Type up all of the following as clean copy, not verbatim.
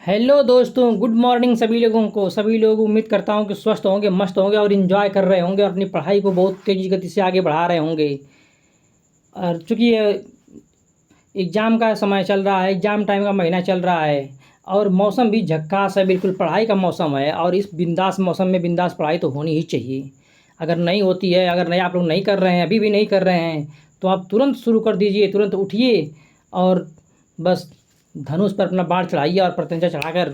Hello दोस्तों, good morning सभी लोगों को। सभी लोग उम्मीद करता हूँ कि स्वस्थ होंगे, मस्त होंगे और इन्जॉय कर रहे होंगे और अपनी पढ़ाई को बहुत तेज़ी गति से आगे बढ़ा रहे होंगे। और चूँकि ये एग्ज़ाम का समय चल रहा है, एग्ज़ाम टाइम का महीना चल रहा है और मौसम भी झक्कास है, बिल्कुल पढ़ाई का मौसम है। और इस बिंदास मौसम में बिंदास पढ़ाई तो होनी ही चाहिए। अगर नहीं होती है, अगर नहीं आप लोग नहीं कर रहे हैं, अभी भी नहीं कर रहे हैं, तो आप तुरंत शुरू कर दीजिए, तुरंत उठिए और बस धनुष पर अपना बाण चढ़ाइए और प्रत्यंचा चढ़ाकर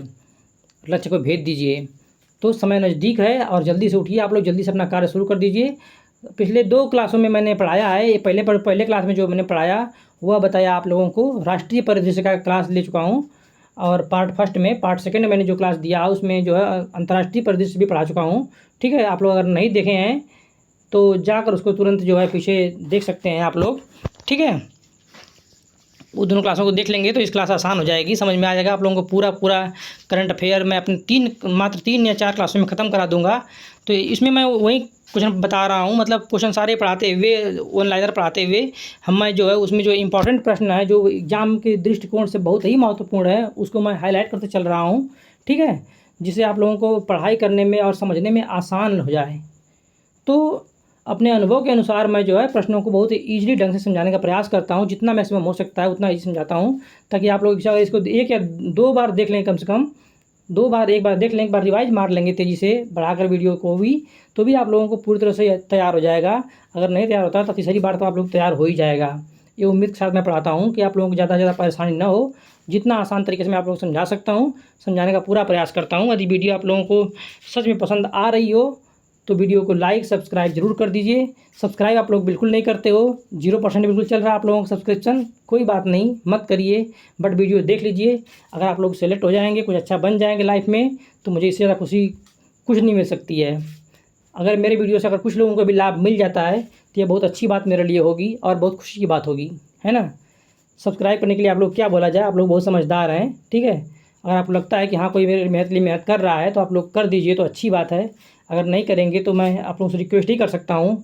लक्ष्य को भेज दीजिए। तो समय नज़दीक है और जल्दी से उठिए, आप लोग जल्दी से अपना कार्य शुरू कर दीजिए। पिछले 2 क्लासों में मैंने पढ़ाया है। ये पहले क्लास में जो मैंने पढ़ाया वह बताया आप लोगों को, राष्ट्रीय परिदृश्य का क्लास ले चुका हूँ। और पार्ट फर्स्ट में, पार्ट सेकंड में मैंने जो क्लास दिया उसमें जो है अंतर्राष्ट्रीय परिदृश्य भी पढ़ा चुका हूँ। ठीक है, आप लोग अगर नहीं देखे हैं तो जाकर उसको तुरंत जो है पीछे देख सकते हैं आप लोग। ठीक है, वो दोनों क्लासों को देख लेंगे तो इस क्लास आसान हो जाएगी, समझ में आ जाएगा आप लोगों को। पूरा करंट अफेयर मैं अपने मात्र 3 या 4 क्लासों में ख़त्म करा दूंगा। तो इसमें मैं वही क्वेश्चन बता रहा हूँ, मतलब क्वेश्चन सारे पढ़ाते हुए, वन लाइनर पढ़ाते हुए मैं जो है उसमें जो इंपॉर्टेंट प्रश्न है, जो एग्जाम के दृष्टिकोण से बहुत ही महत्वपूर्ण है, उसको मैं हाईलाइट करते चल रहा हूँ। ठीक है, जिससे आप लोगों को पढ़ाई करने में और समझने में आसान हो जाए। तो अपने अनुभव के अनुसार मैं जो है प्रश्नों को बहुत ही ईज़िली ढंग से समझाने का प्रयास करता हूँ। जितना मैक्सिमम हो सकता है उतना ईज़ी समझाता हूँ, ताकि आप लोग अगर इसको 1 या 2 बार देख लें, कम से कम 2 बार, 1 बार देख लें, 1 बार रिवाइज मार लेंगे तेज़ी से बढ़ाकर वीडियो को भी, तो भी आप लोगों को पूरी तरह से तैयार हो जाएगा। अगर नहीं तैयार होता तो तीसरी बार तो आप लोग तैयार हो ही जाएगा। ये उम्मीद के साथ मैं पढ़ाता हूँ कि आप लोगों को ज़्यादा से ज़्यादा परेशानी ना हो। जितना आसान तरीके से मैं आप लोगों को समझा सकता हूँ, समझाने का पूरा प्रयास करता हूँ। यदि वीडियो आप लोगों को सच में पसंद आ रही हो तो वीडियो को लाइक सब्सक्राइब जरूर कर दीजिए। सब्सक्राइब आप लोग बिल्कुल नहीं करते हो, 0% बिल्कुल चल रहा है आप लोगों का सब्सक्रिप्शन। कोई बात नहीं, मत करिए, बट वीडियो देख लीजिए। अगर आप लोग सेलेक्ट हो जाएंगे, कुछ अच्छा बन जाएंगे लाइफ में, तो मुझे इससे ज़्यादा खुशी कुछ नहीं मिल सकती है। अगर मेरे वीडियो से अगर कुछ लोगों को भी लाभ मिल जाता है तो ये बहुत अच्छी बात मेरे लिए होगी और बहुत खुशी की बात होगी, है ना। सब्सक्राइब करने के लिए आप लोग क्या बोला जाए, आप लोग बहुत समझदार हैं। ठीक है, अगर आपको लगता है कि हाँ कोई मेरे मेहनत लिए मेहनत कर रहा है तो आप लोग कर दीजिए, तो अच्छी बात है। अगर नहीं करेंगे तो मैं आप लोगों से रिक्वेस्ट ही कर सकता हूँ।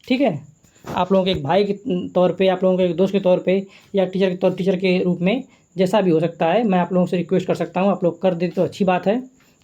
ठीक है, आप लोगों के एक भाई के तौर पे, आप लोगों के एक दोस्त के तौर पे, या टीचर के रूप में, जैसा भी हो सकता है, मैं आप लोगों से रिक्वेस्ट कर सकता हूँ। आप लोग कर दें तो अच्छी बात है,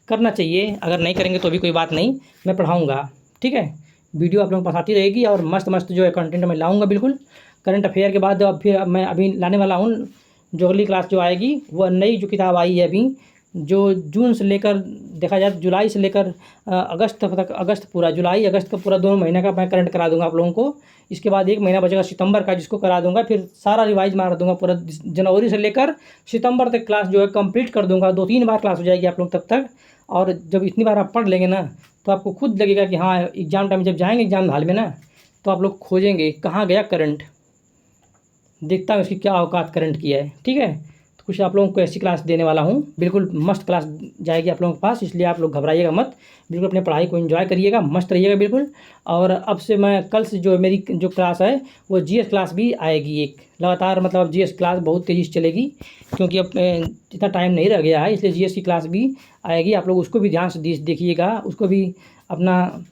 करना चाहिए। अगर नहीं करेंगे तो भी कोई बात नहीं, मैं पढ़ाऊँगा। ठीक है, वीडियो आप लोगों को पसंद आती रहेगी और मस्त मस्त जो है कंटेंट मैं लाऊँगा बिल्कुल। करंट अफेयर के बाद अब फिर मैं अभी लाने वाला हूँ जो अगली क्लास जो आएगी, वह नई जो किताब आई है अभी, जो जून से लेकर, देखा जाए जुलाई से लेकर अगस्त तक, जुलाई अगस्त का पूरा 2 महीने का मैं करंट करा दूंगा आप लोगों को। इसके बाद 1 महीना बचेगा सितंबर का, जिसको करा दूंगा, फिर सारा रिवाइज मार दूंगा। पूरा जनवरी से लेकर सितंबर तक क्लास जो है कंप्लीट कर दूंगा। 2-3 बार क्लास हो जाएगी आप लोग तब तक। और जब इतनी बार आप पढ़ लेंगे ना, तो आपको खुद लगेगा कि हाँ एग्ज़ाम टाइम जब जाएंगे एग्ज़ाम हॉल में ना, तो आप लोग खोजेंगे कहाँ गया करंट, देखता हूँ इसकी क्या औकात करंट की है। ठीक है, तो कुछ आप लोगों को ऐसी क्लास देने वाला हूँ, बिल्कुल मस्त क्लास जाएगी आप लोगों के पास, इसलिए आप लोग घबराइएगा मत, बिल्कुल अपने पढ़ाई को एंजॉय करिएगा, मस्त रहिएगा बिल्कुल। और अब से मैं कल से जो मेरी जो क्लास है वो जीएस क्लास भी आएगी एक लगातार, मतलब अब जीएस क्लास बहुत तेज़ी से चलेगी, क्योंकि अब इतना टाइम नहीं रह गया है, इसलिए जीएस की क्लास भी आएगी। आप लोग उसको भी ध्यान से देखिएगा, उसको भी अपना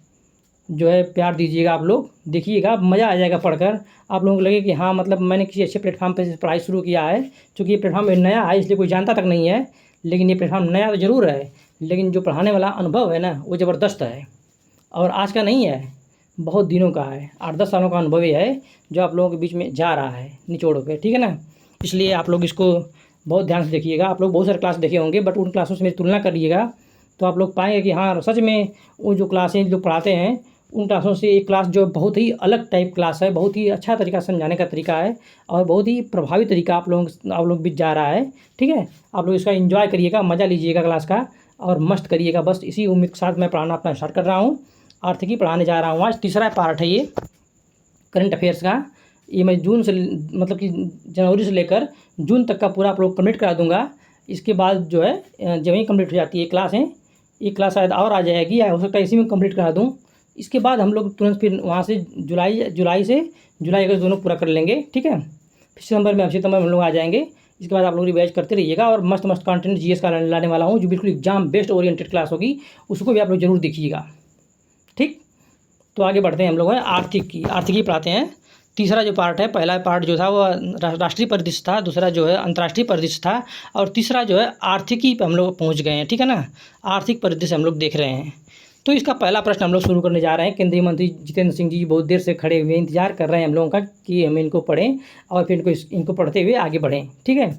जो है प्यार दीजिएगा। आप लोग देखिएगा, मज़ा आ जाएगा पढ़कर। आप लोगों को लगे कि हाँ मतलब मैंने किसी अच्छे प्लेटफॉर्म पे से पढ़ाई शुरू किया है। चूँकि ये प्लेटफॉर्म नया है इसलिए कोई जानता तक नहीं है, लेकिन ये प्लेटफॉर्म नया तो ज़रूर है, लेकिन जो पढ़ाने वाला अनुभव है ना वो ज़बरदस्त है। और आज का नहीं है, बहुत दिनों का है, 8-10 सालों का अनुभव ही है जो आप लोगों के बीच में जा रहा है निचोड़ पे। ठीक है ना, इसलिए आप लोग इसको बहुत ध्यान से देखिएगा। आप लोग बहुत सारे क्लास देखे होंगे, बट उन क्लासों से मेरी तुलना करिएगा तो आप लोग पाएंगे कि हाँ सच में वो जो क्लासें जो पढ़ाते हैं उन क्लासों से एक क्लास जो बहुत ही अलग टाइप क्लास है, बहुत ही अच्छा तरीका समझाने का तरीका है और बहुत ही प्रभावी तरीका आप लोग बीच जा रहा है। ठीक है, आप लोग इसका एंजॉय करिएगा, मज़ा लीजिएगा क्लास का और मस्त करिएगा। बस इसी उम्मीद के साथ मैं पढ़ाना अपना स्टार्ट कर रहा हूँ। आर्थिकी पढ़ाने जा रहा हूँ। आज तीसरा पार्ट है ये करंट अफेयर्स का। ये मैं जून से, मतलब कि जनवरी से लेकर जून तक का पूरा आप लोग कंप्लीट करा दूंगा। इसके बाद जो है जब ही कंप्लीट हो जाती है क्लासें, एक क्लास शायद और आ जाएगी, या हो सकता है इसी में कंप्लीट करा दूँ। इसके बाद हम लोग तुरंत फिर वहाँ से जुलाई अगस्त दोनों पूरा कर लेंगे। ठीक है, फिर सितंबर में हम लोग आ जाएंगे। इसके बाद आप लोग रिवाइज करते रहिएगा और मस्त मस्त कंटेंट जीएस का लाने वाला हूँ, जो बिल्कुल एग्जाम बेस्ड ओरिएंटेड क्लास होगी, उसको भी आप लोग जरूर देखिएगा। ठीक, तो आगे बढ़ते हैं हम लोग हैं आर्थिकी पढ़ाते हैं तीसरा जो पार्ट है, पहला पार्ट जो था वो राष्ट्रीय परिदृश्य था, दूसरा जो है अंतर्राष्ट्रीय परिदृश्य था, और तीसरा जो है आर्थिकी पे हम लोग पहुँच गए हैं। ठीक है ना, आर्थिक परिदृश्य हम लोग देख रहे हैं। तो इसका पहला प्रश्न हम लोग शुरू करने जा रहे हैं। केंद्रीय मंत्री जितेंद्र सिंह जी बहुत देर से खड़े हुए इंतजार कर रहे हैं हम लोगों का कि हम इनको पढ़ें और फिर इनको पढ़ते हुए आगे बढ़ें। ठीक है, तो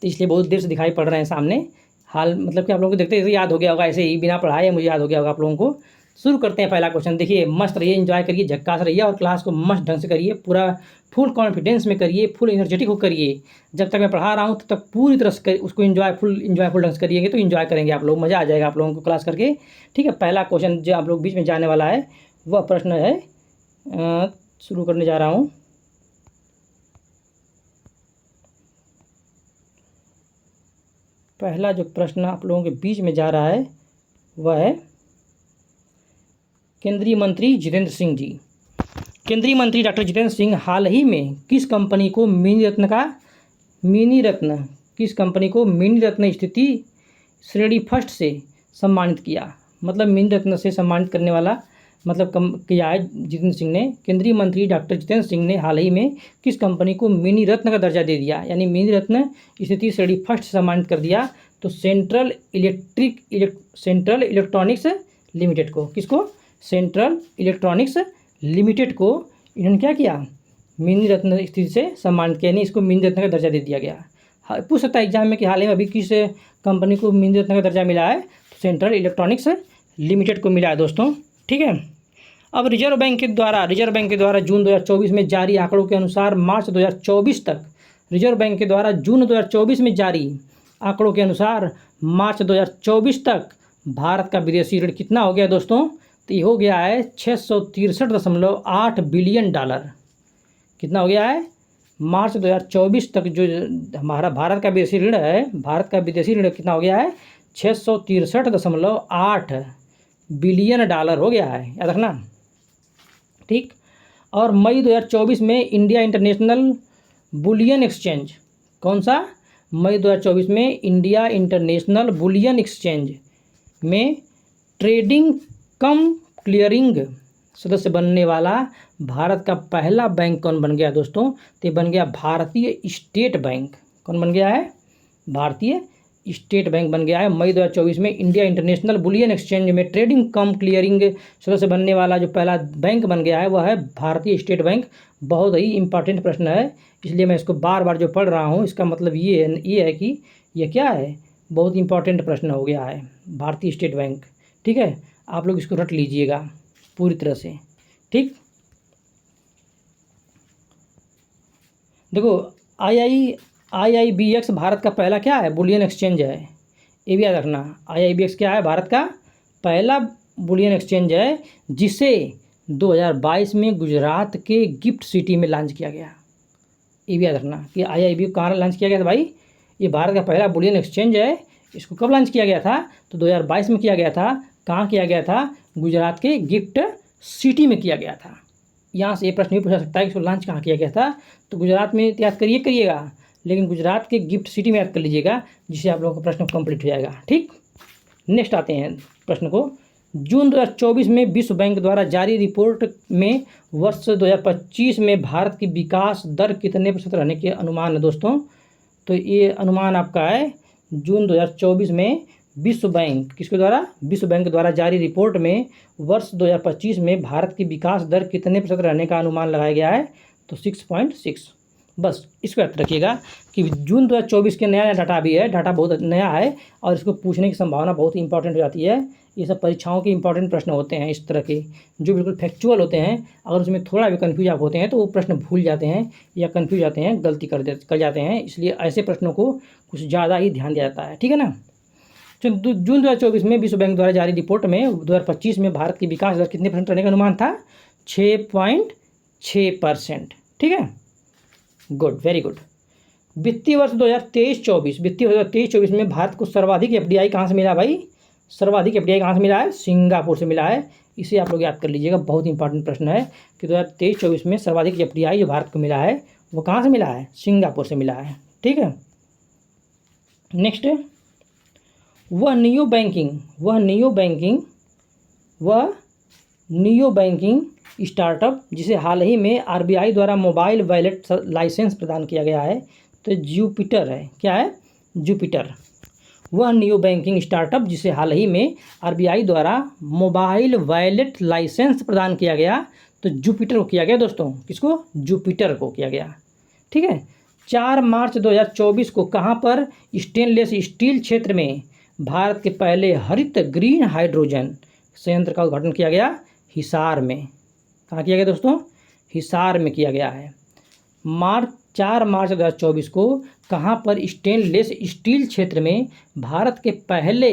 इसलिए बहुत देर से दिखाई पड़ रहे हैं सामने। हाल मतलब कि आप लोगों को देखते याद हो गया होगा, ऐसे ही बिना पढ़ाए मुझे याद हो गया होगा आप लोगों को। शुरू करते हैं पहला क्वेश्चन। देखिए, मस्त रहिए, एंजॉय करिए, झक्कास रहिए और क्लास को मस्त ढंग से करिए, पूरा फुल कॉन्फिडेंस में करिए, फुल एनर्जेटिक हो करिए। जब तक मैं पढ़ा रहा हूँ तब तक पूरी तरह से उसको इन्जॉयफुल ढंग से करिएगा तो इन्जॉय करेंगे आप लोग, मज़ा आ जाएगा आप लोगों को क्लास करके। ठीक है, पहला क्वेश्चन जो आप लोग बीच में जाने वाला है वह प्रश्न है, शुरू करने जा रहा हूँ। पहला जो प्रश्न आप लोगों के बीच में जा रहा है वह है केंद्रीय मंत्री जितेंद्र सिंह जी। केंद्रीय मंत्री डॉक्टर जितेंद्र सिंह हाल ही में किस कंपनी को मिनी रत्न स्थिति श्रेणी फर्स्ट से सम्मानित किया। मतलब मिनी रत्न से सम्मानित करने वाला मतलब किया है जितेंद्र सिंह ने। केंद्रीय मंत्री डॉक्टर जितेंद्र सिंह ने हाल ही में किस कंपनी को मिनी रत्न का दर्जा दे दिया, यानी मिनी रत्न स्थिति श्रेणी फर्स्ट से सम्मानित कर दिया। तो सेंट्रल इलेक्ट्रॉनिक्स लिमिटेड को, किसको? सेंट्रल इलेक्ट्रॉनिक्स लिमिटेड को इन्होंने क्या किया, मिनी रत्न स्थिति से सम्मानित किया, यानी इसको मिनी रत्न का दर्जा दे दिया गया। पूछ सकता है एग्जाम में कि हाल ही में अभी किस कंपनी को मिनी रत्न का दर्जा मिला है, तो सेंट्रल इलेक्ट्रॉनिक्स लिमिटेड को मिला है दोस्तों। ठीक है, अब रिजर्व बैंक के द्वारा जून 2024 में जारी आंकड़ों के अनुसार मार्च 2024 तक, रिजर्व बैंक के द्वारा जून 2024 में जारी आंकड़ों के अनुसार मार्च 2024 तक भारत का विदेशी ऋण कितना हो गया दोस्तों? तो ये हो गया है 663.8 बिलियन डॉलर। कितना हो गया है? मार्च 2024 तक जो हमारा भारत का विदेशी ऋण है, भारत का विदेशी ऋण कितना हो गया है? 663.8 बिलियन डॉलर हो गया है, याद रखना। ठीक, और मई 2024 में इंडिया इंटरनेशनल बुलियन एक्सचेंज, कौन सा? मई 2024 में इंडिया इंटरनेशनल बुलियन एक्सचेंज में ट्रेडिंग कम क्लियरिंग सदस्य बनने वाला भारत का पहला बैंक कौन बन गया दोस्तों? तो बन गया भारतीय स्टेट बैंक। कौन बन गया है? भारतीय स्टेट बैंक बन गया है। मई 2024 में इंडिया इंटरनेशनल बुलियन एक्सचेंज में ट्रेडिंग कम क्लियरिंग सदस्य बनने वाला जो पहला बैंक बन गया है वह है भारतीय स्टेट बैंक। बहुत ही इंपॉर्टेंट प्रश्न है, इसलिए मैं इसको बार बार जो पढ़ रहा हूँ इसका मतलब ये है कि ये क्या है, बहुत इंपॉर्टेंट प्रश्न हो गया है, भारतीय स्टेट बैंक। ठीक है, आप लोग इसको रट लीजिएगा पूरी तरह से। ठीक, देखो IIBX भारत का पहला क्या है? बुलियन एक्सचेंज है, ये भी याद रखना। IIBX क्या है? भारत का पहला बुलियन एक्सचेंज है, जिसे 2022 में गुजरात के गिफ्ट सिटी में लॉन्च किया गया। ये भी याद रखना कि IIBX कहाँ लॉन्च किया गया था भाई? ये भारत का पहला बुलियन एक्सचेंज है। इसको कब लॉन्च किया गया था? तो 2022 में किया गया था। कहाँ किया गया था? गुजरात के गिफ्ट सिटी में किया गया था। यहाँ से ये प्रश्न भी पूछा सकता है कि इसको लॉन्च कहाँ किया गया था? तो गुजरात में याद करिएगा, लेकिन गुजरात के गिफ्ट सिटी में याद कर लीजिएगा, जिससे आप लोगों का प्रश्न कंप्लीट हो जाएगा। ठीक, नेक्स्ट आते हैं प्रश्न को। जून 2024 में विश्व बैंक द्वारा जारी रिपोर्ट में वर्ष 2025 में भारत की विकास दर कितने % रहने के अनुमान है दोस्तों? तो ये अनुमान आपका है जून 2024 में विश्व बैंक, किसके द्वारा? विश्व बैंक द्वारा जारी रिपोर्ट में वर्ष 2025 में भारत की विकास दर कितने % रहने का अनुमान लगाया गया है? तो 6.6। बस इसको याद रखिएगा कि जून 2024 के नया डाटा भी है, डाटा बहुत नया है और इसको पूछने की संभावना बहुत इंपॉर्टेंट हो जाती है। ये सब परीक्षाओं के इंपॉर्टेंट प्रश्न होते हैं इस तरह के, जो बिल्कुल फैक्चुअल होते हैं। अगर उसमें थोड़ा भी कन्फ्यूज आप होते हैं तो वो प्रश्न भूल जाते हैं या कन्फ्यूज जाते हैं, गलती कर जाते हैं, इसलिए ऐसे प्रश्नों को कुछ ज़्यादा ही ध्यान दिया जाता है। ठीक है ना। तो जून 2024 में विश्व बैंक द्वारा जारी रिपोर्ट में 2025 में भारत की विकास दर कितने % रहने का अनुमान था? 6.6%। ठीक है, गुड, वेरी गुड। वित्तीय वर्ष 2023-24 में भारत को सर्वाधिक FDI कहाँ से मिला भाई? सर्वाधिक FDI कहाँ से मिला है? सिंगापुर से मिला है। इसे आप लोग याद कर लीजिएगा, बहुत इंपॉर्टेंट प्रश्न है कि 2023-24 में सर्वाधिक FDI जो भारत को मिला है वो कहाँ से मिला है? सिंगापुर से मिला है। ठीक है, नेक्स्ट, वह neo banking neo banking startup जिसे हाल ही में आरबीआई द्वारा मोबाइल वॉलेट लाइसेंस प्रदान किया गया है, तो जुपिटर है। क्या है? जुपिटर। वह नियो बैंकिंग स्टार्टअप जिसे हाल ही में आरबीआई द्वारा मोबाइल वॉलेट लाइसेंस प्रदान किया गया, तो जुपिटर को किया गया दोस्तों। किसको? जुपिटर को किया गया। ठीक है। 4 मार्च 2024 को कहाँ पर स्टेनलेस स्टील क्षेत्र में भारत के पहले हरित ग्रीन हाइड्रोजन संयंत्र का उद्घाटन किया गया? हिसार में। कहाँ किया गया दोस्तों? हिसार में किया गया है। 4 मार्च 2024 को कहाँ पर स्टेनलेस स्टील क्षेत्र में भारत के पहले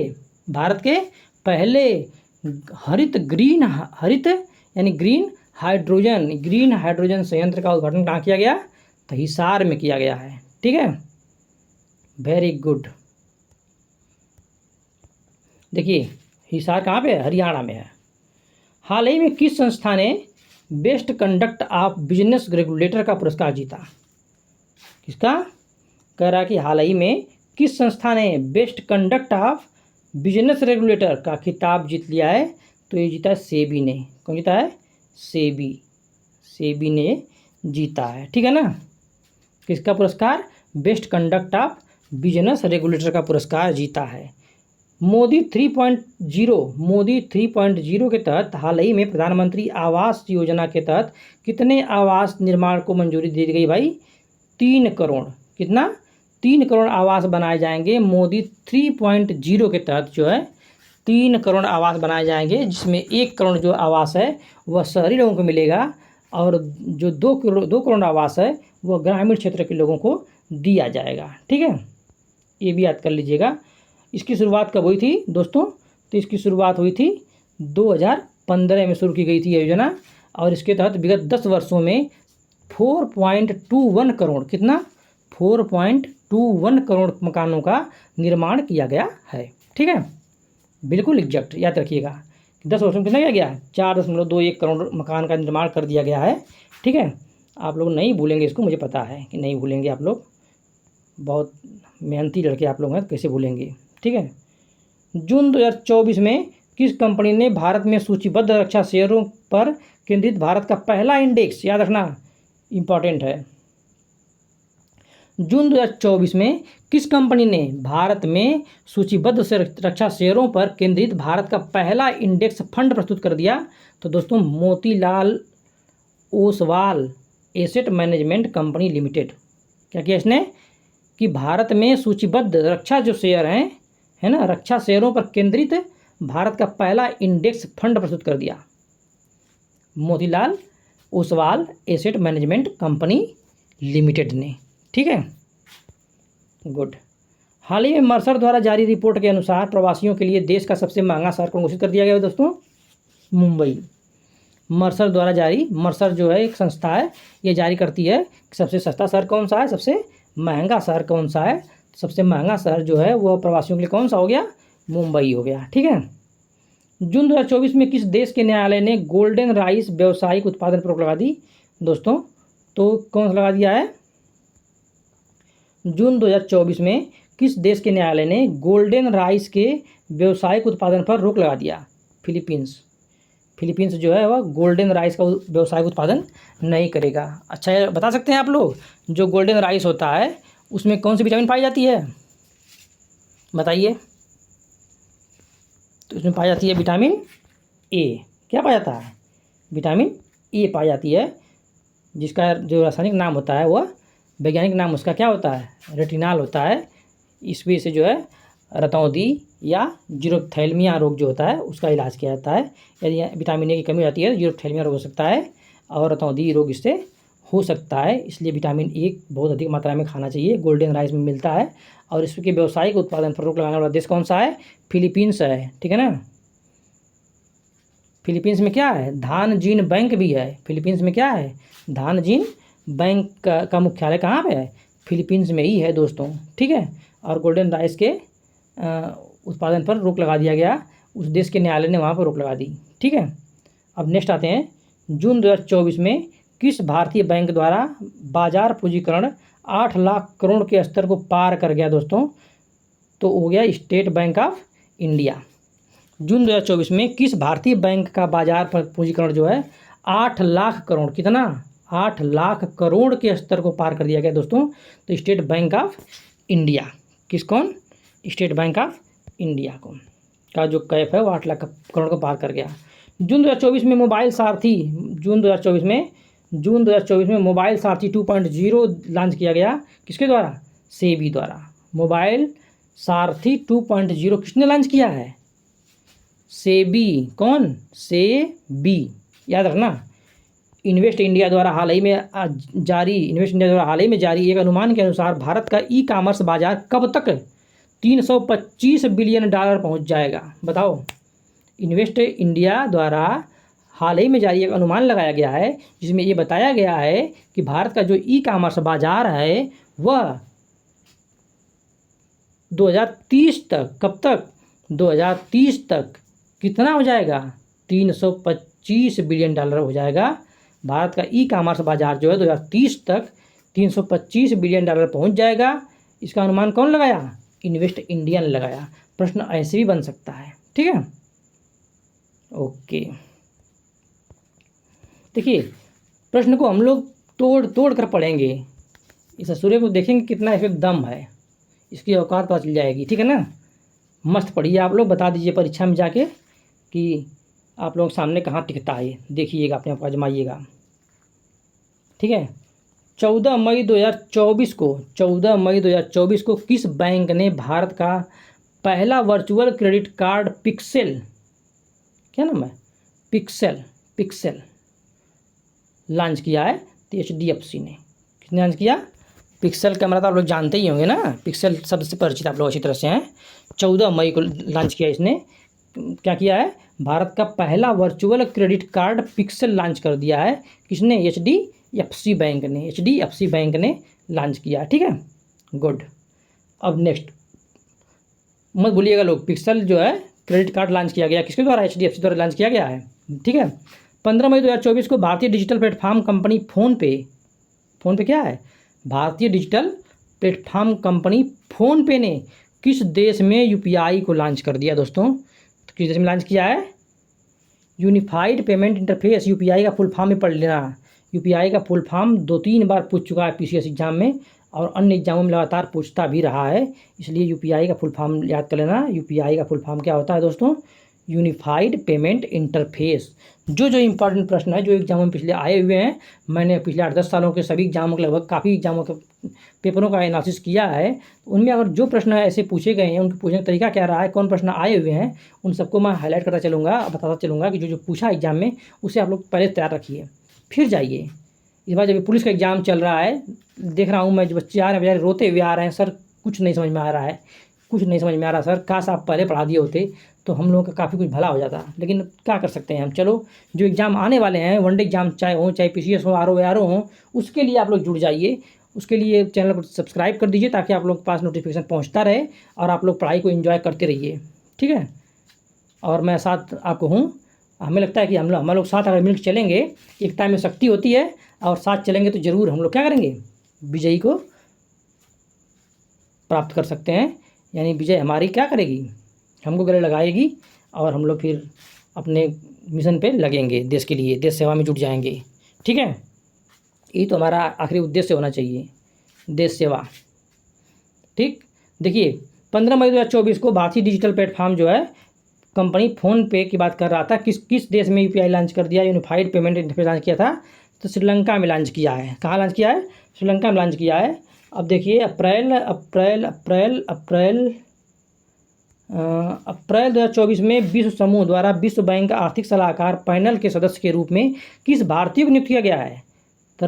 हरित यानी ग्रीन हाइड्रोजन संयंत्र का उद्घाटन कहाँ किया गया? तो हिसार में किया गया है। ठीक है, वेरी गुड। देखिए हिसार कहाँ पे है? हरियाणा में है। हाल ही में किस संस्था ने best conduct of business regulator का पुरस्कार जीता? किसका? कह रहा है कि हाल ही में किस संस्था ने best conduct of business regulator का खिताब जीत लिया है? तो ये जीता है सेबी ने। कौन जीता है? सेबी ने जीता है। ठीक है ना। किसका पुरस्कार? Best conduct of business regulator का पुरस्कार जीता है। मोदी 3.0 के तहत हाल ही में प्रधानमंत्री आवास योजना के तहत कितने आवास निर्माण को मंजूरी दी गई भाई? 3 करोड़। कितना? 3 करोड़ आवास बनाए जाएंगे। मोदी 3.0 के तहत जो है 3 करोड़ आवास बनाए जाएंगे, जिसमें 1 करोड़ जो आवास है वह शहरी लोगों को मिलेगा, और जो 2 करोड़ आवास है वह ग्रामीण क्षेत्र के लोगों को दिया जाएगा। ठीक है, ये भी याद कर लीजिएगा। इसकी शुरुआत कब हुई थी दोस्तों? तो इसकी शुरुआत हुई थी 2015 में शुरू की गई थी ये योजना, और इसके तहत विगत 10 वर्षों में 4.21 करोड़, कितना? 4.21 करोड़ मकानों का निर्माण किया गया है। ठीक है, बिल्कुल एग्जैक्ट याद रखिएगा। 10 वर्षों में कितना किया गया? 4.21 करोड़ मकान का निर्माण कर दिया गया है। ठीक है, आप लोग नहीं भूलेंगे इसको, मुझे पता है कि नहीं भूलेंगे आप लोग, बहुत मेहनती लड़के आप लोग हैं, कैसे भूलेंगे। ठीक है। जून 2024 में किस कंपनी ने भारत में सूचीबद्ध रक्षा शेयरों पर केंद्रित भारत का पहला इंडेक्स, याद रखना इंपॉर्टेंट है, जून 2024 में किस कंपनी ने भारत में सूचीबद्ध रक्षा शेयरों पर केंद्रित भारत का पहला इंडेक्स फंड प्रस्तुत कर दिया? तो दोस्तों Motilal Oswal asset management company limited. क्या किया इसने? कि भारत में सूचीबद्ध रक्षा जो शेयर हैं, है ना, रक्षा शेयरों पर केंद्रित भारत का पहला इंडेक्स फंड प्रस्तुत कर दिया Motilal Oswal asset management company limited ने। ठीक है, गुड। हाल ही में मर्सर द्वारा जारी रिपोर्ट के अनुसार प्रवासियों के लिए देश का सबसे महंगा शहर कौन घोषित कर दिया गया है दोस्तों? मुंबई। मर्सर द्वारा जारी, मर्सर जो है एक संस्था है, ये जारी करती है कि सबसे सस्ता शहर कौन सा है, सबसे महंगा शहर कौन सा है। सबसे महंगा शहर जो है वो प्रवासियों के लिए कौन सा हो गया? मुंबई हो गया। ठीक है। जून 2024 में किस देश के न्यायालय ने गोल्डन राइस व्यावसायिक उत्पादन पर रोक लगा दी दोस्तों? तो कौन सा लगा दिया है? जून 2024 में किस देश के न्यायालय ने गोल्डन राइस के व्यावसायिक उत्पादन पर रोक लगा दिया? फिलीपींस जो है वह गोल्डन राइस का व्यावसायिक उत्पादन नहीं करेगा। अच्छा, बता सकते हैं आप लोग जो गोल्डन राइस होता है उसमें कौन सी विटामिन पाई जाती है? बताइए। तो उसमें पाई जाती है विटामिन ए। क्या पाया जाता है? विटामिन ए पाई जाती है, जिसका जो रासायनिक नाम होता है वह, वैज्ञानिक नाम उसका क्या होता है? रेटिनॉल होता है। इस वजह से जो है रतौंधी या जीरोथैल्मिया रोग जो होता है उसका इलाज किया जाता है। यदि विटामिन ए की कमी हो जाती है जीरोथैल्मिया रोग हो सकता है, और रतौंधी रोग इससे हो सकता है। इसलिए विटामिन ए बहुत अधिक मात्रा में खाना चाहिए। गोल्डन राइस में मिलता है, और इसके व्यावसायिक उत्पादन पर रोक लगाने वाला देश कौन सा है? फिलीपींस है। ठीक है ना। फिलीपींस में क्या है? धान जीन बैंक भी है। फिलीपींस में क्या है? धान जीन बैंक का मुख्यालय कहाँ पे है? फिलीपींस में ही है दोस्तों। ठीक है। और गोल्डन राइस के उत्पादन पर रोक लगा दिया गया, उस देश के न्यायालय ने वहाँ पर रोक लगा दी। ठीक है। अब नेक्स्ट आते हैं, जून 2024 में किस भारतीय बैंक द्वारा बाजार पूंजीकरण 8 लाख करोड़ के स्तर को पार कर गया दोस्तों? तो हो गया स्टेट बैंक ऑफ इंडिया। जून 2024 में किस भारतीय बैंक का बाजार पर पूंजीकरण जो है 8 लाख करोड़, कितना, 8 लाख करोड़ के स्तर को पार कर दिया गया दोस्तों। तो स्टेट बैंक ऑफ इंडिया, कौन, स्टेट बैंक ऑफ इंडिया को का जो कैप है वो 8 लाख करोड़ को पार कर गया। जून 2024 में मोबाइल सारथी, जून 2024 में मोबाइल सारथी 2.0 लॉन्च किया गया, किसके द्वारा, सेबी द्वारा। मोबाइल सारथी 2.0 किसने लॉन्च किया है, सेबी, कौन, सेबी, याद रखना। इन्वेस्ट इंडिया द्वारा हाल ही में जारी एक अनुमान के अनुसार भारत का ई कॉमर्स बाजार कब तक 325 बिलियन डॉलर पहुंच जाएगा, बताओ। इन्वेस्ट इंडिया द्वारा हाल ही में जारी एक अनुमान लगाया गया है जिसमें ये बताया गया है कि भारत का जो ई कॉमर्स बाजार है वह 2030 तक, कब तक, 2030 तक कितना हो जाएगा, 325 बिलियन डॉलर हो जाएगा। भारत का ई कॉमर्स बाजार जो है 2030 तक 325 बिलियन डॉलर पहुंच जाएगा। इसका अनुमान कौन लगाया, इन्वेस्ट इंडिया ने लगाया। प्रश्न ऐसे भी बन सकता है, ठीक है, ओके। देखिए प्रश्न को हम लोग तोड़ कर पढ़ेंगे, इस सूर्य को देखेंगे कितना इसमें दम है, इसकी औकात पता चल जाएगी, ठीक है ना। मस्त पढ़िए आप लोग, बता दीजिए परीक्षा में जाके कि आप लोग सामने कहाँ टिकता है, देखिएगा, अपने आप आजमाइएगा, ठीक है। 14 मई 2024 को किस बैंक ने भारत का पहला वर्चुअल क्रेडिट कार्ड पिक्सेल, क्या नाम है, पिक्सेल लॉन्च किया है, तो HDFC ने, किसने लॉन्च किया, पिक्सेल कैमरा तो आप लोग जानते ही होंगे ना, पिक्सेल शब्द से परिचित आप लोग अच्छी तरह से हैं। 14 मई को लॉन्च किया इसने, क्या किया है, भारत का पहला virtual credit card pixel launch कर दिया है, किसने, HDFC बैंक ने लॉन्च किया, ठीक है, गुड। अब नेक्स्ट मत भूलिएगा लोग, पिक्सेल जो है क्रेडिट कार्ड लॉन्च किया गया किसके द्वारा, HDFC द्वारा लॉन्च किया गया है, ठीक है। 15 मई 2024 को भारतीय डिजिटल प्लेटफॉर्म कंपनी फ़ोनपे क्या है, भारतीय डिजिटल प्लेटफॉर्म कंपनी फ़ोनपे ने किस देश में UPI को लॉन्च कर दिया दोस्तों, तो किस देश में लॉन्च किया है, यूनिफाइड पेमेंट इंटरफेस, UPI का फुल फॉर्म में पढ़ लेना। UPI का फुल फॉर्म 2-3 बार पूछ चुका है PCS एग्जाम में, और अन्य एग्जामों में लगातार पूछता भी रहा है, इसलिए UPI का फुल फॉर्म याद कर लेना। UPI का फुल फॉर्म क्या होता है दोस्तों, यूनिफाइड पेमेंट इंटरफेस। जो इंपॉर्टेंट प्रश्न है जो एग्जामों में पिछले आए हुए हैं, मैंने पिछले 8-10 सालों के सभी एग्जामों के लगभग काफ़ी एग्जामों के पेपरों का एनालिसिस किया है, उनमें अगर जो प्रश्न ऐसे पूछे गए हैं, उनके पूछने का तरीका क्या रहा है, कौन प्रश्न आए हुए हैं, उन सबको मैं हाईलाइट करता चलूँगा, बताता चलूँगा कि जो पूछा एग्जाम में उसे आप लोग पहले तैयार रखिए, फिर जाइए। इस बार जब पुलिस का एग्ज़ाम चल रहा है, देख रहा हूँ मैं, जो बच्चे आ रहे हैं बेचारे रोते हुए आ रहे हैं, सर कुछ नहीं समझ में आ रहा है, सर काश आप पहले पढ़ा दिए होते तो हम लोगों का काफ़ी कुछ भला हो जाता, लेकिन क्या कर सकते हैं हम। चलो जो एग्ज़ाम आने वाले हैं, वनडे एग्जाम चाहे PCS हो, RO हो, उसके लिए आप लोग जुड़ जाइए, उसके लिए चैनल को सब्सक्राइब कर दीजिए ताकि आप लोग के पास नोटिफिकेशन पहुंचता रहे और आप लोग पढ़ाई को एंजॉय करते रहिए, ठीक है। और मैं साथ आपको हूँ, हमें लगता है कि हम लोग साथ अगर मिलकर चलेंगे, एकता में शक्ति होती है, और साथ चलेंगे तो ज़रूर हम लोग क्या करेंगे, विजयी को प्राप्त कर सकते हैं। यानी विजय हमारी क्या करेगी, हमको गले लगाएगी, और हम लोग फिर अपने मिशन पे लगेंगे, देश के लिए, देश सेवा में जुट जाएंगे, ठीक है। यही तो हमारा आखिरी उद्देश्य होना चाहिए, देश सेवा, ठीक। देखिए 15 मई 2024 को भारतीय डिजिटल प्लेटफॉर्म जो है कंपनी फ़ोनपे की बात कर रहा था, किस देश में UPI लॉन्च कर दिया, यूनिफाइड पेमेंट इंटरफेस लॉन्च किया था, तो श्रीलंका में लॉन्च किया है। कहाँ लॉन्च किया है, श्रीलंका में लॉन्च किया है। अब देखिए अप्रैल 2024 में विश्व समूह द्वारा विश्व बैंक आर्थिक सलाहकार पैनल के सदस्य के रूप में किस भारतीय को नियुक्त किया गया है, तो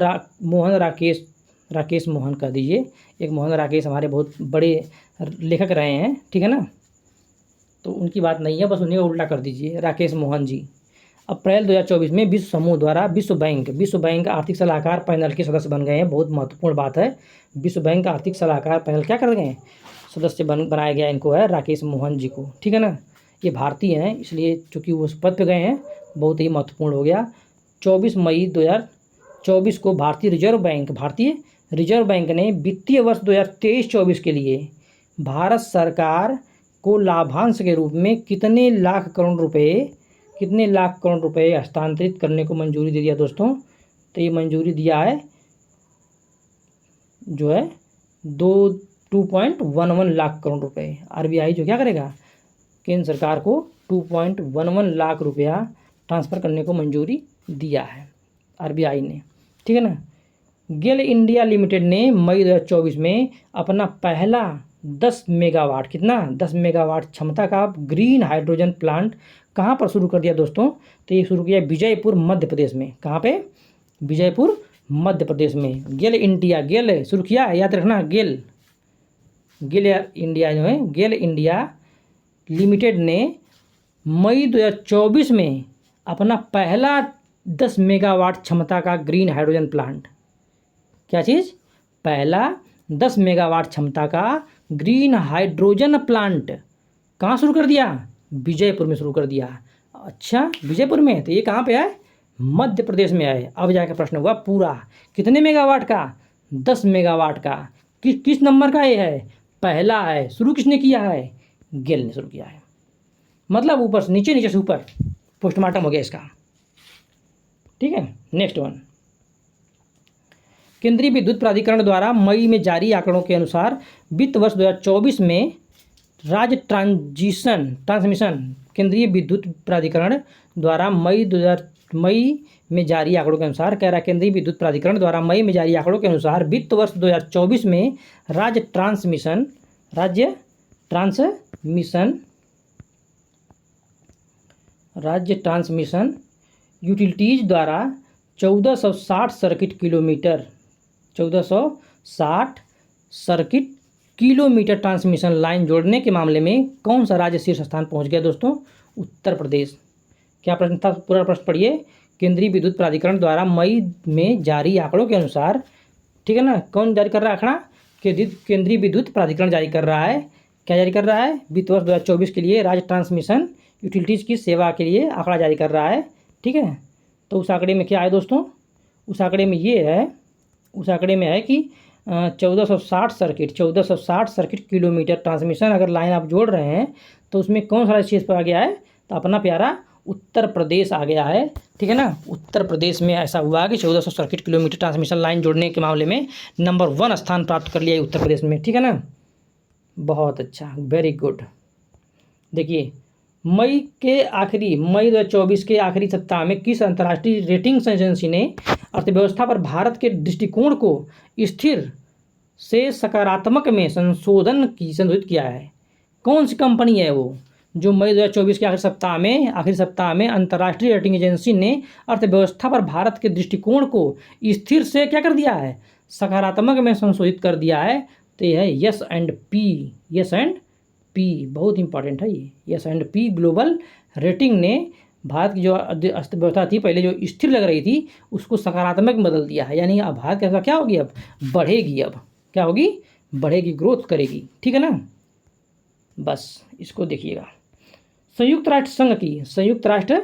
राकेश मोहन कर दीजिए। एक मोहन राकेश हमारे बहुत बड़े लेखक रहे हैं, ठीक है ना, तो उनकी बात नहीं है, बस उन्हें उल्टा कर दीजिए, राकेश मोहन जी। अप्रैल 2024 में विश्व समूह द्वारा विश्व बैंक आर्थिक सलाहकार पैनल के सदस्य बन गए हैं। बहुत महत्वपूर्ण बात है, विश्व बैंक आर्थिक सलाहकार पैनल क्या कर गए हैं, सदस्य बनाया गया इनको है, राकेश मोहन जी को, ठीक है ना। ये भारतीय हैं, इसलिए चूँकि वो उस पद पे गए हैं, बहुत ही महत्वपूर्ण हो गया। 24 मई 2024 को भारतीय रिजर्व बैंक ने वित्तीय वर्ष 2023-24 के लिए भारत सरकार को लाभांश के रूप में कितने लाख करोड़ रुपए हस्तांतरित करने को मंजूरी दे दिया दोस्तों? तो ये मंजूरी दिया है जो है 2.11 लाख करोड़ रुपए। आरबीआई जो क्या करेगा, केंद्र सरकार को 2.11 लाख रुपया ट्रांसफ़र करने को मंजूरी दिया है आरबीआई ने, ठीक है ना। गेल इंडिया लिमिटेड ने मई 2024 में अपना पहला 10 मेगावाट 10 मेगावाट क्षमता का ग्रीन हाइड्रोजन प्लांट कहाँ पर शुरू कर दिया दोस्तों? तो ये शुरू किया विजयपुर मध्य प्रदेश में। कहाँ पे? विजयपुर मध्य प्रदेश में। गेल शुरू किया, याद रखना, गेल इंडिया जो है, गेल इंडिया लिमिटेड ने मई 2024 में अपना पहला 10 मेगावाट क्षमता का ग्रीन हाइड्रोजन प्लांट, क्या चीज़? पहला 10 मेगावाट क्षमता का ग्रीन हाइड्रोजन प्लांट कहाँ शुरू कर दिया? विजयपुर में शुरू कर दिया। अच्छा, विजयपुर में, तो ये कहाँ पे है? मध्य प्रदेश में है। अब जाकर प्रश्न हुआ पूरा कितने मेगावाट का? 10 मेगावाट का। किस नंबर का ये है? पहला है। शुरू किसने किया है? गेल ने शुरू किया है। मतलब ऊपर से नीचे, नीचे से ऊपर, पोस्टमार्टम हो गया इसका, ठीक है। नेक्स्ट वन, केंद्रीय विद्युत प्राधिकरण द्वारा मई में जारी आंकड़ों के अनुसार वित्त वर्ष 2024 में राज्य ट्रांसमिशन केंद्रीय विद्युत प्राधिकरण द्वारा मई में जारी आंकड़ों के अनुसार कह रहा है, केंद्रीय विद्युत प्राधिकरण द्वारा मई में जारी आंकड़ों के अनुसार वित्त वर्ष 2024 में राज्य ट्रांसमिशन यूटिलिटीज द्वारा 1460 सर्किट किलोमीटर ट्रांसमिशन लाइन जोड़ने के मामले में कौन सा राज्य शीर्ष स्थान पहुंच गया दोस्तों? उत्तर प्रदेश। क्या प्रश्न था? पूरा प्रश्न पढ़िए। केंद्रीय विद्युत प्राधिकरण द्वारा मई में जारी आंकड़ों के अनुसार, ठीक है ना, कौन जारी कर रहा है आंकड़ा? केंद्रीय विद्युत प्राधिकरण जारी कर रहा है। क्या जारी कर रहा है? वित्त वर्ष 2024 के लिए राज्य ट्रांसमिशन यूटिलिटीज़ की सेवा के लिए आंकड़ा जारी कर रहा है, ठीक है। तो उस आंकड़े में क्या है दोस्तों? उस आंकड़े में ये है, उस आंकड़े में है कि 1460 सर्किट किलोमीटर ट्रांसमिशन अगर लाइन आप जोड़ रहे हैं तो उसमें कौन सा चीज़ पर आ गया है? तो अपना प्यारा उत्तर प्रदेश आ गया है, ठीक है ना। उत्तर प्रदेश में ऐसा हुआ कि 1400 सर्किट किलोमीटर ट्रांसमिशन लाइन जोड़ने के मामले में नंबर 1 स्थान प्राप्त कर लिया है उत्तर प्रदेश में, ठीक है ना। बहुत अच्छा, वेरी गुड। देखिए, मई 2024 के आखिरी सप्ताह में किस अंतर्राष्ट्रीय रेटिंग एजेंसी ने अर्थव्यवस्था पर भारत के दृष्टिकोण को स्थिर से सकारात्मक में संशोधित किया है? कौन सी कंपनी है वो जो मई 2024 के आखिरी सप्ताह में अंतर्राष्ट्रीय रेटिंग एजेंसी ने अर्थव्यवस्था पर भारत के दृष्टिकोण को स्थिर से क्या कर दिया है? सकारात्मक में संशोधित कर दिया है। तो यह है यस एंड पी, बहुत इंपॉर्टेंट है ये। Yes and P global rating ने भारत की जो अर्थव्यवस्था थी पहले जो स्थिर लग रही थी उसको सकारात्मक में बदल दिया है। यानी अब भारत की क्या होगी? अब बढ़ेगी। अब क्या होगी? बढ़ेगी, ग्रोथ करेगी, ठीक है ना। बस इसको देखिएगा। संयुक्त राष्ट्र